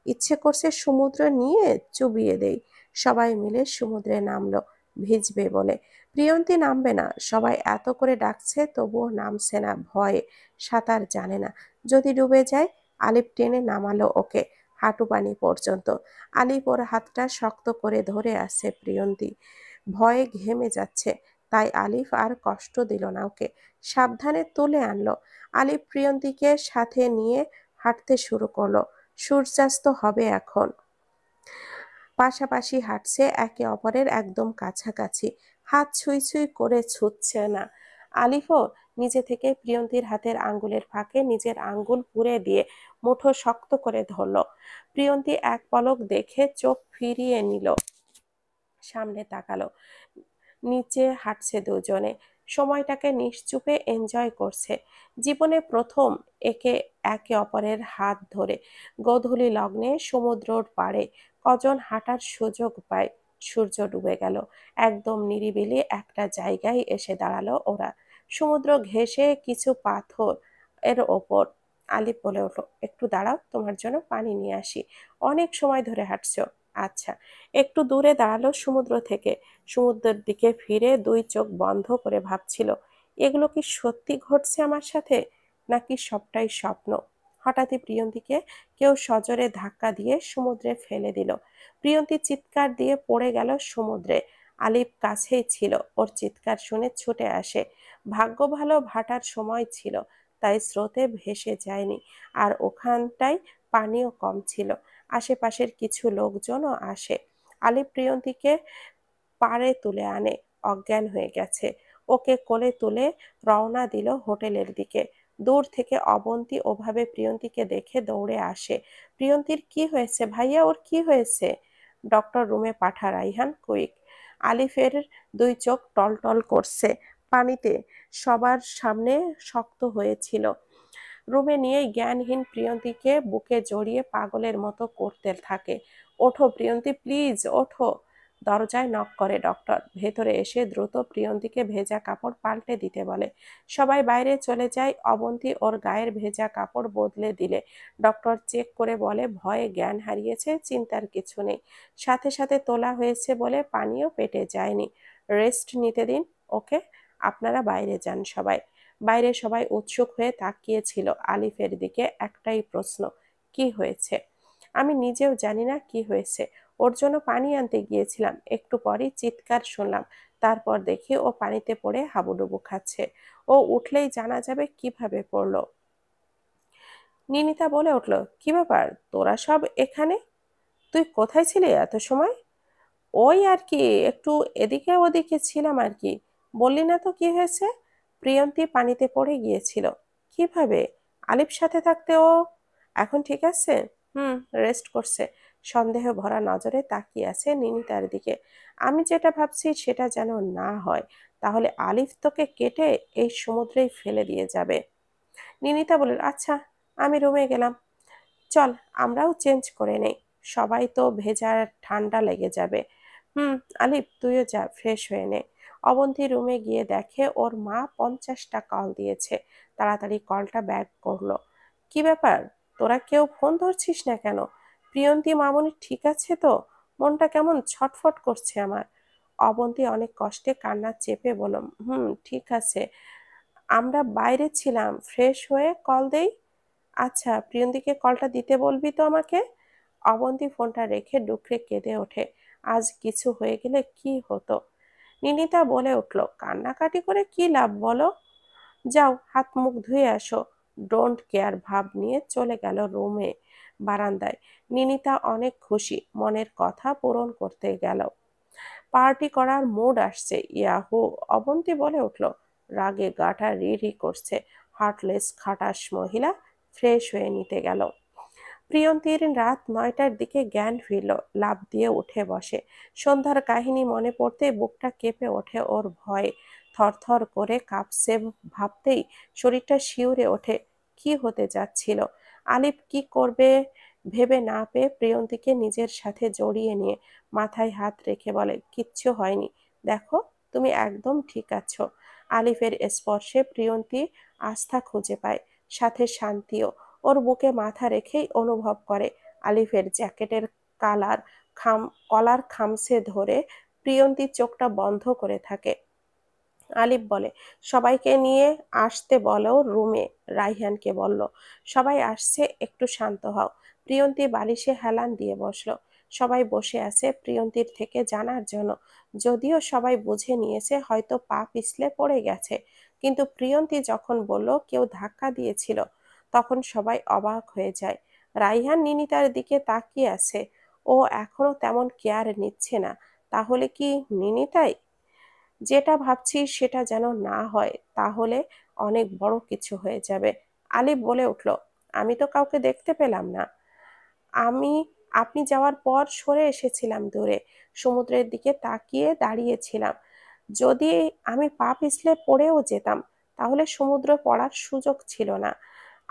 ইচ্ছে করছে সমুদ্র নিয়ে চুবিয়ে দেই। সবাই মিলে সমুদ্রে নামলো ভিজবে বলে। প্রিয়ন্তী নামবে না, সবাই এত করে ডাকছে তবুও নামছে না ভয়ে। সাঁতার জানে না, যদি ডুবে যায়। আলিফ টেনে নামালো ওকে হাঁটু পানি পর্যন্ত। আলিফ ওর হাতটা শক্ত করে ধরে আছে প্রিয়ন্তী। ভয়ে ঘেমে যাচ্ছে, তাই আলিফ আর কষ্ট দিল না ওকে, সাবধানে তুলে আনলো। আলিফ প্রিয়ন্তীকে সাথে নিয়ে হাঁটতে শুরু করলো। সূর্যাস্ত হবে এখন। পাশাপাশি হাঁটছে, একে অপরের একদম কাছাকাছি। হাত ছুঁই ছুঁই করে ছুটছে না। আলিফও নিজে থেকে প্রিয়ন্তীর হাতের আঙ্গুলের ফাঁকে নিজের আঙ্গুল পুরে দিয়ে মুঠো শক্ত করে ধরল। প্রিয়ন্তী এক পলক দেখে চোখ ফিরিয়ে নিল, সামনে তাকালো। নিচে হাঁটছে দুজনে, সময়টাকে নিশ্চুপে এনজয় করছে। জীবনে প্রথম একে একে অপরের হাত ধরে গোধূলি লগ্নে সমুদ্রর পাড়ে কজন হাঁটার সুযোগ পায়। সূর্য ডুবে গেল। একদম নিরিবিলি একটা জায়গায় এসে দাঁড়ালো ওরা, সমুদ্র ঘেঁষে কিছু পাথর এর ওপর। আলিফ বলে উঠল, একটু দাঁড়াও, তোমার জন্য পানি নিয়ে আসি। অনেক সময় ধরে হাঁটছো। আচ্ছা। একটু দূরে দাঁড়ালো সমুদ্র থেকে। সমুদ্রের দিকে ফিরে দুই চোখ বন্ধ করে ভাবছিল, এগুলো কি সত্যি ঘটছে আমার সাথে, নাকি সবটাই স্বপ্ন। হঠাৎই প্রিয়ন্তীকে কেউ সজোরে ধাক্কা দিয়ে সমুদ্রে ফেলে দিল। প্রিয়ন্তী চিৎকার দিয়ে পড়ে গেল সমুদ্রে। আলিফ কাছেই ছিল, ওর চিৎকার শুনে ছুটে আসে। ভাগ্য ভালো ভাটার সময় ছিল, তাই স্রোতে ভেসে যায়নি। আর ওখানটায় পানিও কম ছিল। আশেপাশের কিছু লোকজনও আসে। আলিফ প্রিয়ন্তীকে পাড়ে তুলে আনে, অজ্ঞান হয়ে গেছে। ওকে কোলে তুলে রওনা দিল হোটেলের দিকে। দূর থেকে অবন্তী ওভাবে প্রিয়ন্তীকে দেখে দৌড়ে আসে। প্রিয়ন্তীর কি হয়েছে ভাইয়া, ওর কি হয়েছে? ডক্টর রুমে পাঠা রাইহান, কুইক। আলিফের দুই চোখ টলটল করছে পানিতে, সবার সামনে শক্ত হয়েছিল। রুমে নিয়েই জ্ঞানহীন প্রিয়ন্তীকে বুকে জড়িয়ে পাগলের মতো করতে থাকে। ওঠো প্রিয়ন্তী, প্লিজ ওঠো। দরজায় নক করে ডক্টর। ভেতরে এসে দ্রুত প্রিয়ন্তীকে ভেজা কাপড় পাল্টে দিতে বলে। সবাই বাইরে চলে যায়। অবন্তী ওর গায়ের ভেজা কাপড় বদলে দিলে ডক্টর চেক করে বলে, ভয়ে জ্ঞান হারিয়েছে, চিন্তার কিছু নেই। সাথে সাথে তোলা হয়েছে বলে পানিও পেটে যায়নি। রেস্ট নিতে দিন ওকে। আপনারা বাইরে যান সবাই। বাইরে সবাই উৎসুক হয়ে তাকিয়েছিল আলিফের দিকে। একটাই প্রশ্ন, কি হয়েছে? আমি নিজেও জানি না কি হয়েছে। ওর জন্য পানি আনতে গিয়েছিলাম, একটু পরই চিৎকার শুনলাম। তারপর দেখি ও পানিতে পড়ে হাবুডুবু খাচ্ছে। ও উঠলেই জানা যাবে কিভাবে পড়লো। নিনিতা বলে উঠল, কি ব্যাপার, তোরা সব এখানে? তুই কোথায় ছিলি এত সময়? ওই আর কি, একটু এদিকে ওদিকে ছিলাম আর কি। বললি না তো কি হয়েছে? প্রিয়ন্তী পানিতে পড়ে গিয়েছিল। কিভাবে? আলিফ সাথে থাকতে ও এখন ঠিক আছে? হুম, রেস্ট করছে। সন্দেহ ভরা নজরে তাকিয়ে আছে নিনিতার দিকে। আমি যেটা ভাবছি সেটা যেন না হয়, তাহলে আলিফ তোকে কেটে এই সমুদ্রেই ফেলে দিয়ে যাবে। নিনিতা বলল, আচ্ছা, আমি রুমে গেলাম। চল, আমরাও চেঞ্জ করে নেই। সবাই তো ভেজা, ঠান্ডা লেগে যাবে। হুম, আলিফ তুইও যা, ফ্রেশ হয়ে নে। অবন্তী রুমে গিয়ে দেখে ওর মা 50টা কল দিয়েছে। তাড়াতাড়ি কলটা ব্যাক করলো। কি ব্যাপার, তোরা কেউ ফোন ধরছিস না কেন? প্রিয়ন্তী মামুনি ঠিক আছে তো? মনটা কেমন ছটফট করছে আমার। অবন্তী অনেক কষ্টে কান্না চেপে বলল, হুম, ঠিক আছে। আমরা বাইরে ছিলাম, ফ্রেশ হয়ে কল দেই। আচ্ছা, প্রিয়ন্তীকে কলটা দিতে বলবি তো আমাকে। অবন্তী ফোনটা রেখে ডুকরে কেঁদে ওঠে। আজ কিছু হয়ে গেলে কি হতো। নিনিতা বলে উঠল, কান্নাকাটি করে কি লাভ বলো? যাও, হাত মুখ ধুয়ে আসো। ডোন্ট কেয়ার ভাব নিয়ে চলে গেল রুমে। বারান্দায় নিনিতা অনেক খুশি, মনের কথা পূরণ করতে গেল। পার্টি করার মুড আসছে, ইয়াহু। অবন্তী বলে উঠল, রাগে গাটা রি করছে। হার্টলেস খাটাস মহিলা। ফ্রেশ হয়ে নিতে গেল। প্রিয়ন্তীর রাত 9টার দিকে জ্ঞান ফিরল। লাফ দিয়ে উঠে বসে। সন্ধ্যার কাহিনী মনে পড়তে বুকটা কেঁপে ওঠে ওর ভয়ে। থরথর করে কাঁপছে ভাবতেই শরীরটা শিউরে ওঠে। কি হতে যাচ্ছিল? আলিফ কি করবে ভেবে না পেয়ে প্রিয়ন্তীকে নিজের সাথে জড়িয়ে নিয়ে মাথায় হাত রেখে বলে, কিচ্ছু হয়নি, দেখো তুমি একদম ঠিক আছো। আলিফের স্পর্শে প্রিয়ন্তী আস্থা খুঁজে পায়, সাথে শান্তিও। ওর বুকে মাথা রেখেই অনুভব করে আলিফের জ্যাকেটের কালার খাম কলার খামছে ধরে প্রিয়ন্তী চোখটা বন্ধ করে থাকে। আলিফ বলে, সবাইকে নিয়ে আসতে বলো রুমে। রাইহানকে বলল, সবাই আসছে, একটু শান্ত হও। প্রিয়ন্তী বালিশে হেলান দিয়ে বসলো। সবাই বসে আছে প্রিয়ন্তীর থেকে জানার জন্য। যদিও সবাই বুঝে নিয়েছে হয়তো পা পিছলে পড়ে গেছে, কিন্তু প্রিয়ন্তী যখন বলল কেউ ধাক্কা দিয়েছিল, তখন সবাই অবাক হয়ে যায়। রাইহান নিনিতার দিকে তাকিয়ে আছে। ও এখনো তেমন কেয়ার নিচ্ছে না। তাহলে কি নিনিতাই? যেটা ভাবছি সেটা যেন না হয়, তাহলে অনেক বড় কিছু হয়ে যাবে। আলিফ বলে উঠল, আমি তো কাউকে দেখতে পেলাম না। আমি আপনি যাওয়ার পর সরে এসেছিলাম দূরে, সমুদ্রের দিকে তাকিয়ে দাঁড়িয়েছিলাম। যদি আমি পা পিছলে পড়েও যেতাম, তাহলে সমুদ্রে পড়ার সুযোগ ছিল না।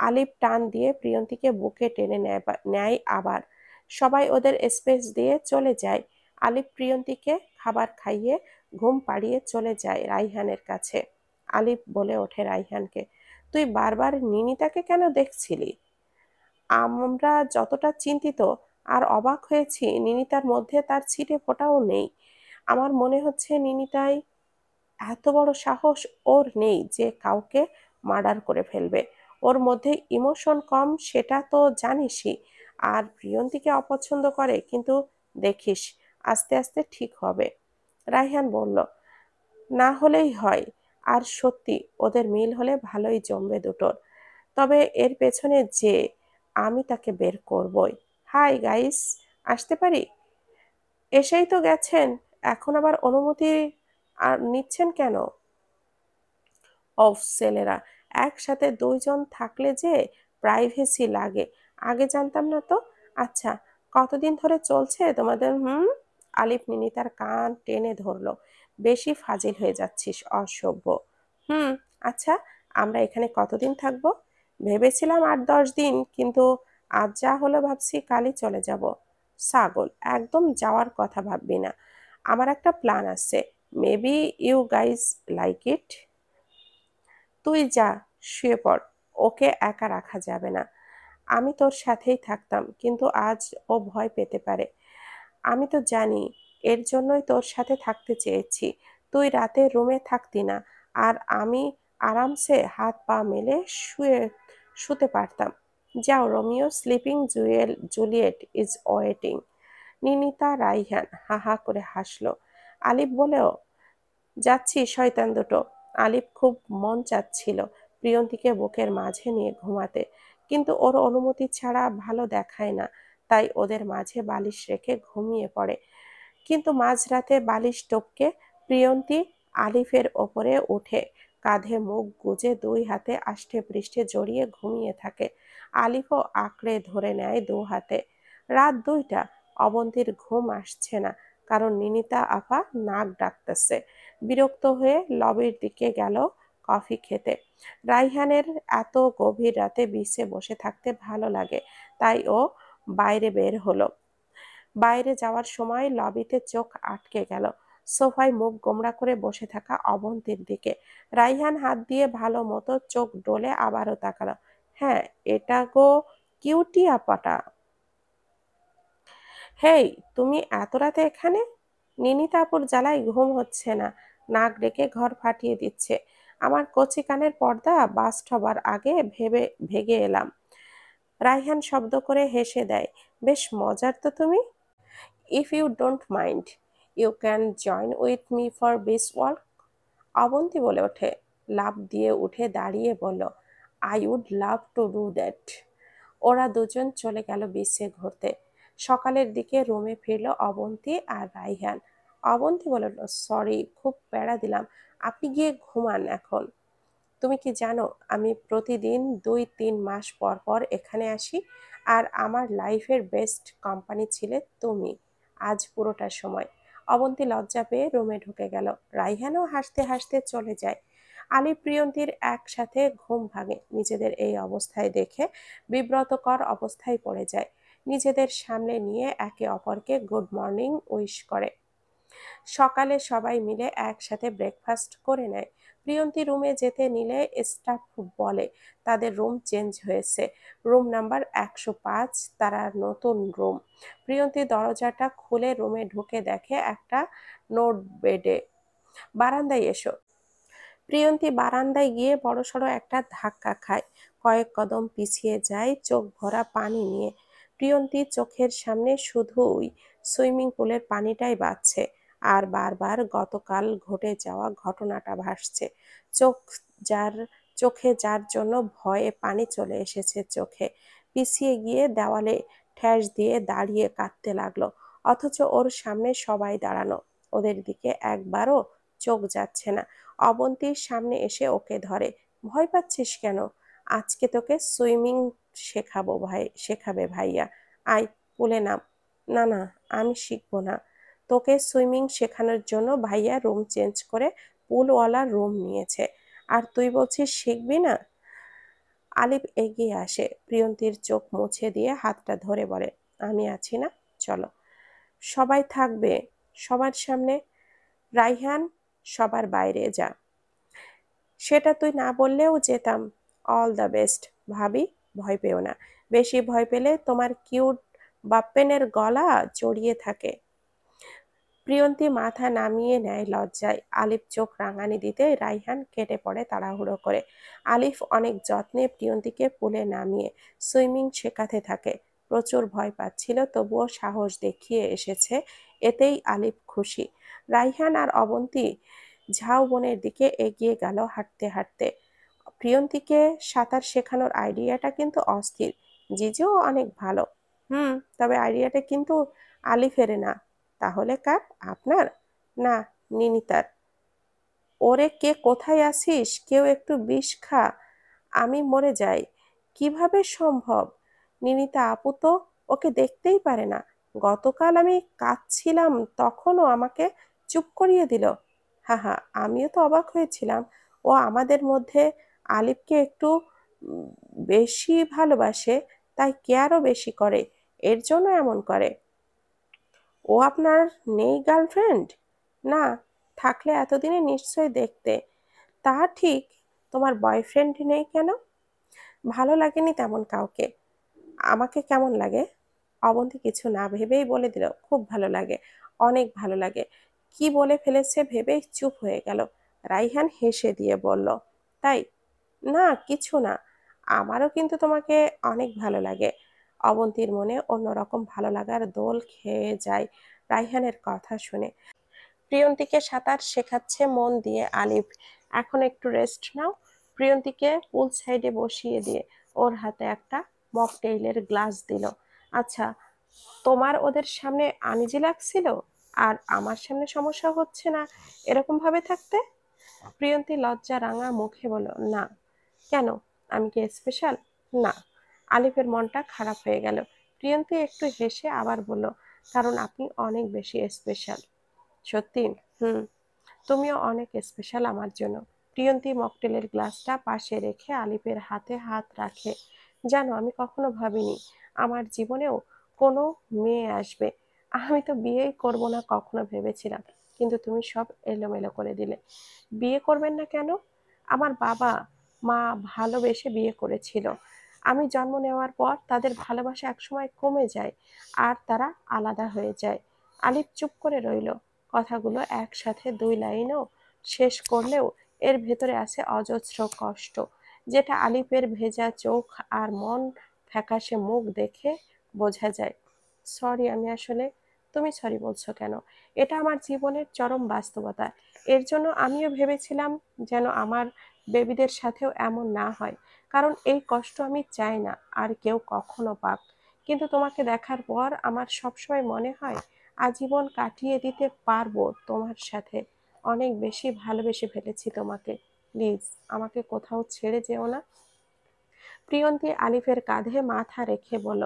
আলিফ টান দিয়ে প্রিয়ন্তীকে বুকে টেনে নেয় আবার। সবাই ওদের স্পেস দিয়ে চলে যায়। আলিফ প্রিয়ন্তীকে খাবার খাইয়ে ঘুম পাড়িয়ে চলে যায় রাইহানের কাছে। আলিফ বলে ওঠে রাইহানকে, তুই বারবার নিনিতাকে কেন দেখছিলি? আমরা যতটা চিন্তিত আর অবাক হয়েছি, নিনিতার মধ্যে তার ছিটে ফোঁটাও নেই। আমার মনে হচ্ছে নিনিতাই এত বড় সাহস ওর নেই যে কাউকে মার্ডার করে ফেলবে। ওর মধ্যে ইমোশন কম, সেটা তো জানিসই। আর প্রিয়ন্তীকে অপছন্দ করে, কিন্তু দেখিস আস্তে আস্তে ঠিক হবে। রাইহান বলল, না হলেই হয়। আর সত্যি ওদের মিল হলে ভালোই জমবে দুটোর। তবে এর পেছনে যে, আমি তাকে বের করবই। হাই গাইস, আসতে পারি? এসেই তো গেছেন, এখন আবার অনুমতি আর নিচ্ছেন কেন? অফ, ছেলেরা একসাথে দুইজন থাকলে যে প্রাইভেসি লাগে। আগে জানতাম না তো। আচ্ছা, কতদিন ধরে চলছে তোমাদের? আলিফ নিনিতার কান টেনে ধরলো, বেশি ফাজিল হয়ে যাচ্ছিস, অসভ্য। হুম, আচ্ছা, আমরা এখানে কতদিন থাকবো? ভেবেছিলাম 8-10 দিন, কিন্তু আজ যা হলো ভাবছি কালই চলে যাব। ছাগল, একদম যাওয়ার কথা ভাববি না। আমার একটা প্ল্যান আছে। Maybe you guys like it. তুই যা, শুয়ে পড়। ওকে একা রাখা যাবে না। আমি তোর সাথেই থাকতাম, কিন্তু আজ ও ভয় পেতে পারে। আমি তো জানি, এর জন্যই তোর সাথে থাকতে চেয়েছি। তুই রাতে রুমে থাকতি না, আর আমি আরামসে হাত পা মেলে শুতে পারতাম। যাও Romeo, sleeping Juliet is waiting. Ninita Raihan হা হা করে হাসলো। আলিফ বলেও, যাচ্ছি শয়তান দুটো। আলিফ খুব মন চাচ্ছিল প্রিয়ন্তীকে বুকের মাঝে নিয়ে ঘুমাতে, কিন্তু ওর অনুমতি ছাড়া ভালো দেখায় না, তাই ওদের মাঝে বালিশ রেখে ঘুমিয়ে পড়ে। কিন্তু মাঝরাতে বালিশ টপকে প্রিয়ন্তী আলিফের ওপরে উঠে কাঁধে মুখ গুজে দুই হাতে আষ্টে পৃষ্ঠে জড়িয়ে ঘুমিয়ে থাকে। আলিফও আঁকড়ে ধরে নেয় দু হাতে। রাত 2টা, অবন্তীর ঘুম আসছে না, কারণ নিনিতা আপা নাক ডাকতেছে। বিরক্ত হয়ে লবির দিকে গেল কফি খেতে। রাইহানের এত গভীর রাতে বিচে বসে থাকতে ভালো লাগে, তাই ও বাইরে বের হলো। বাইরে যাওয়ার সময় লবিতে চোখ আটকে গেল সোফায় মুখ গোমড়া করে বসে থাকা অবন্তীর দিকে। রাইহান হাত দিয়ে ভালো মতো চোখ ডলে আবারও তাকালো। হ্যাঁ, এটা গো কিউটি আপাটা। হেই, তুমি এত রাতে এখানে? নিনিতা আপুর জ্বালায় ঘুম হচ্ছে না, নাক ডেকে ঘর ফাটিয়ে দিচ্ছে। আমার কচি কানের পর্দা বাস্ট হবার আগে ভেগে এলাম। রাইহান শব্দ করে হেসে দেয়। বেশ মজার তো তুমি। If you don't mind, you can join with me for beach walk. Abanti বলে ওঠে। লাফ দিয়ে উঠে দাঁড়িয়ে বলল, I would love to do that. ওরা দুজন চলে গেল বিচে ঘুরতে। সকালের দিকে রুমে ফিরল অবন্তী আর রাইহান। অবন্তী বলল, সরি, খুব প্যারা দিলাম, আপনি গিয়ে ঘুমান এখন। তুমি কি জানো আমি প্রতিদিন 2-3 মাস পর পর এখানে আসি, আর আমার লাইফের বেস্ট কোম্পানি ছিলে তুমি আজ পুরোটা সময়। অবন্তী লজ্জা পেয়ে রুমে ঢুকে গেল। রাইহানও হাসতে হাসতে চলে যায়। আলী প্রিয়ন্তীর একসাথে ঘুম ভাঙে নিজেদের এই অবস্থায় দেখে। বিব্রতকর অবস্থায় পড়ে যায়। নিজেদের সামনে নিয়ে একে অপরকে গুড মর্নিং উইশ করে। সকালে সবাই মিলে একসাথে ব্রেকফাস্ট করে নেয়। প্রিয়ন্তী রুমে যেতে নিলে স্টাফ বলে তাদের রুম চেঞ্জ হয়েছে, রুম নাম্বার 105 তারা নতুন রুম। প্রিয়ন্তী দরজাটা খুলে রুমে ঢুকে দেখে একটা নোট বেডে। বারান্দায় এসো। প্রিয়ন্তী বারান্দায় গিয়ে বড়সড় একটা ধাক্কা খায়, কয়েক কদম পিছিয়ে যায় চোখ ভরা পানি নিয়ে। প্রিয়ন্তী চোখের সামনে শুধুই সুইমিং পুলের পানিটাই বাজছে, আর বারবার গতকাল ঘটে যাওয়া ঘটনাটা ভাসছে। চোখ যার চোখে যার জন্য ভয়ে পানি চলে এসেছে চোখে। পিছিয়ে গিয়ে দেওয়ালে ঠেস দিয়ে দাঁড়িয়ে কাঁদতে লাগলো, অথচ ওর সামনে সবাই দাঁড়ানো, ওদের দিকে একবারও চোখ যাচ্ছে না। অবন্তীর সামনে এসে ওকে ধরে। ভয় পাচ্ছিস কেন? আজকে তোকে সুইমিং শেখাবে ভাইয়া। আয়, পুলে নাম। না না, আমি শিখবো না। তোকে সুইমিং শেখানোর জন্য ভাইয়া রুম চেঞ্জ করে পুলওয়ালা রুম নিয়েছে, আর তুই বলছিস শিখবি না? আলিফ এগিয়ে আসে, প্রিয়ন্তীর চোখ মুছে দিয়ে হাতটা ধরে বলে, আমি আছি না, চলো। সবাই থাকবে সবার সামনে। রাইহান, সবার বাইরে যা। সেটা তুই না বললেও যেতাম। অল দ্য বেস্ট ভাবি, ভয় পেও না। বেশি ভয় পেলে তোমার কিউট বাপ্পেনের গলা জড়িয়ে থাকে। প্রিয়ন্তী মাথা নামিয়ে নেয় লজ্জায়। আলিফ চোখ রাঙানি দিতে রাইহান কেটে পড়ে তাড়াহুড়ো করে। আলিফ অনেক যত্নে প্রিয়ন্তীকে পুলে নামিয়ে সুইমিং শেখাতে থাকে। প্রচুর ভয় পাচ্ছিল, তবুও সাহস দেখিয়ে এসেছে, এতেই আলিফ খুশি। রাইহান আর অবন্তী ঝাউবনের দিকে এগিয়ে গেল হাঁটতে হাঁটতে। প্রিয়ন্তীকে সাঁতার শেখানোর আইডিয়াটা কিন্তু অস্থির। জিজুও অনেক ভালো। তবে আইডিয়াটা কিন্তু আলিফের না। তাহলে কার? আপনার? না, নিনিতার। ওরে, কে কোথায় আছিস? কেউ একটু বিষ খা, আমি মরে যাই। কিভাবে সম্ভব? নিনিতা আপু তো ওকে দেখতেই পারে না। গতকাল আমি কাঁদছিলাম, তখনও আমাকে চুপ করিয়ে দিল। হা হা, আমিও তো অবাক হয়েছিলাম। ও আমাদের মধ্যে আলিফকে একটু উম, বেশি ভালোবাসে, তাই কেয়ারও বেশি করে, এর জন্য এমন করে। ও আপনার নেই গার্লফ্রেন্ড? না, থাকলে এতদিনে নিশ্চয়ই দেখতে। তা ঠিক, তোমার বয়ফ্রেন্ড নেই কেন? ভালো লাগেনি তেমন কাউকে। আমাকে কেমন লাগে? অবন্তী কিছু না ভেবেই বলে দিল, খুব ভালো লাগে, অনেক ভালো লাগে। কি বলে ফেলেছে ভেবেই চুপ হয়ে গেল। রাইহান হেসে দিয়ে বলল, তাই? না, কিছু না। আমারও কিন্তু তোমাকে অনেক ভালো লাগে। অবন্তীর মনে অন্যরকম ভালো লাগার দোল খেয়ে যায় রাইহানের কথা শুনে। প্রিয়ন্তীকে সাঁতার শেখাচ্ছে মন দিয়ে আলিফ। এখন একটু রেস্ট নাও। প্রিয়ন্তীকে পুল সাইডে বসিয়ে দিয়ে ওর হাতে একটা মকটেইলের গ্লাস দিল। আচ্ছা, তোমার ওদের সামনে আনিজি লাগছিল আর আমার সামনে সমস্যা হচ্ছে না এরকম ভাবে থাকতে? প্রিয়ন্তী লজ্জা রাঙা মুখে বলল, না। কেন? আমি কি স্পেশাল? না। আলিফের মনটা খারাপ হয়ে গেল। প্রিয়ন্তী একটু হেসে আবার বলল, কারণ আপনি অনেক বেশি স্পেশাল। সত্যি? হুম। তুমিও অনেক স্পেশাল আমার জন্য। প্রিয়ন্তী মকটেলের গ্লাসটা পাশে রেখে আলিফের হাতে হাত রাখে। জানো, আমি কখনো ভাবিনি আমার জীবনেও কোনো মেয়ে আসবে। আমি তো বিয়েই করব না কখনো ভেবেছিলাম, কিন্তু তুমি সব এলোমেলো করে দিলে। বিয়ে করবেন না কেন? আমার বাবা মা ভালোবেসে বিয়ে করেছিল। আমি জন্ম নেওয়ার পর তাদের ভালোবাসা একসময় কমে যায় আর তারা আলাদা হয়ে যায়। আলিফ চুপ করে রইল। কথাগুলো একসাথে দুই লাইনও শেষ করলেও এর ভেতরে আছে অজস্র কষ্ট, যেটা আলিফের ভেজা চোখ আর মন ফ্যাকাশে মুখ দেখে বোঝা যায়। সরি, আমি আসলে। তুমি সরি বলছো কেন? এটা আমার জীবনের চরম বাস্তবতা। এর জন্য আমিও ভেবেছিলাম যেন আমার বেবিদের সাথেও এমন না হয়, কারণ এই কষ্ট আমি চাই না আর কেউ কখনো পাক। কিন্তু তোমাকে দেখার পর আমার সবসময় মনে হয় আজীবন কাটিয়ে দিতে পারবো তোমার সাথে। অনেক বেশি ভালোবেসে ফেলেছি তোমাকে। প্লিজ আমাকে কোথাও ছেড়ে যেও না। প্রিয়ন্তী আলিফের কাঁধে মাথা রেখে বলল,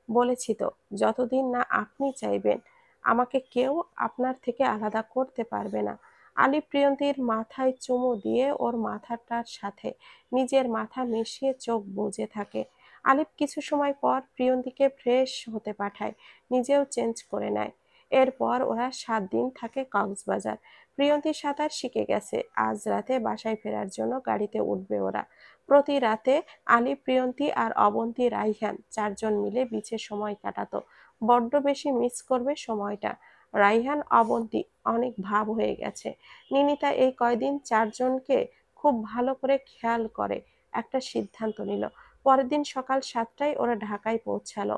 বলেছি তো, যতদিন না আপনি চাইবেন আমাকে কেউ আপনার থেকে আলাদা করতে পারবে না। আলিফ প্রিয়ন্তীর মাথায় চুমু দিয়ে ওর মাথাটার সাথে নিজের মাথা মিশিয়ে চোখ বুজে থাকে। আলিফ কিছু সময় পর প্রিয়ন্তীকে ফ্রেশ হতে পাঠায়, নিজেও চেঞ্জ করে নেয়। এরপর ওরা 7 দিন থাকে কক্সবাজার। প্রিয়ন্তী সাঁতার শিখে গেছে, আজ রাতে বাসায় ফেরার জন্য গাড়িতে উঠবে ওরা। প্রতি রাতে আলিফ, প্রিয়ন্তী আর অবন্তী, রাইহান 4জন মিলে বিচে সময় কাটাতো। বড্ড বেশি মিস করবে সময়টা। রাইহান, অবন্তী অনেক ভাব হয়ে গেছে। নিনিতা এই কয়দিন 4জনকে খুব ভালো করে খেয়াল করে একটা সিদ্ধান্ত নিল। পরের দিন সকাল 7টায় ওরা ঢাকায় পৌঁছালো।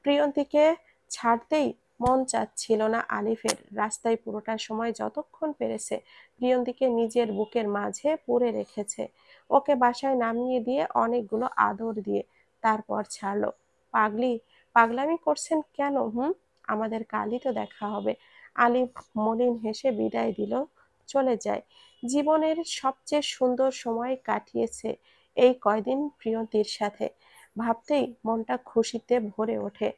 প্রিয়ন্তীকে ছাড়তেই মন চাচ্ছিল না আলিফের। রাস্তায় পুরোটা সময় যতক্ষণ পেরেছে প্রিয়ন্তীকে নিজের বুকের মাঝে পুরে রেখেছে। ওকে বাসায় নামিয়ে দিয়ে অনেকগুলো আদর দিয়ে তারপর ছাড়লো। পাগলি, পাগলামি করছেন কেন? আমাদের কালই তো দেখা হবে। আলিফ মলিন হেসে বিদায় দিল, চলে যায়। জীবনের সবচেয়ে সুন্দর সময় কাটিয়েছে এই কয়দিন প্রিয়ন্তীর সাথে। ভাবতেই মনটা খুশিতে ভরে ওঠে।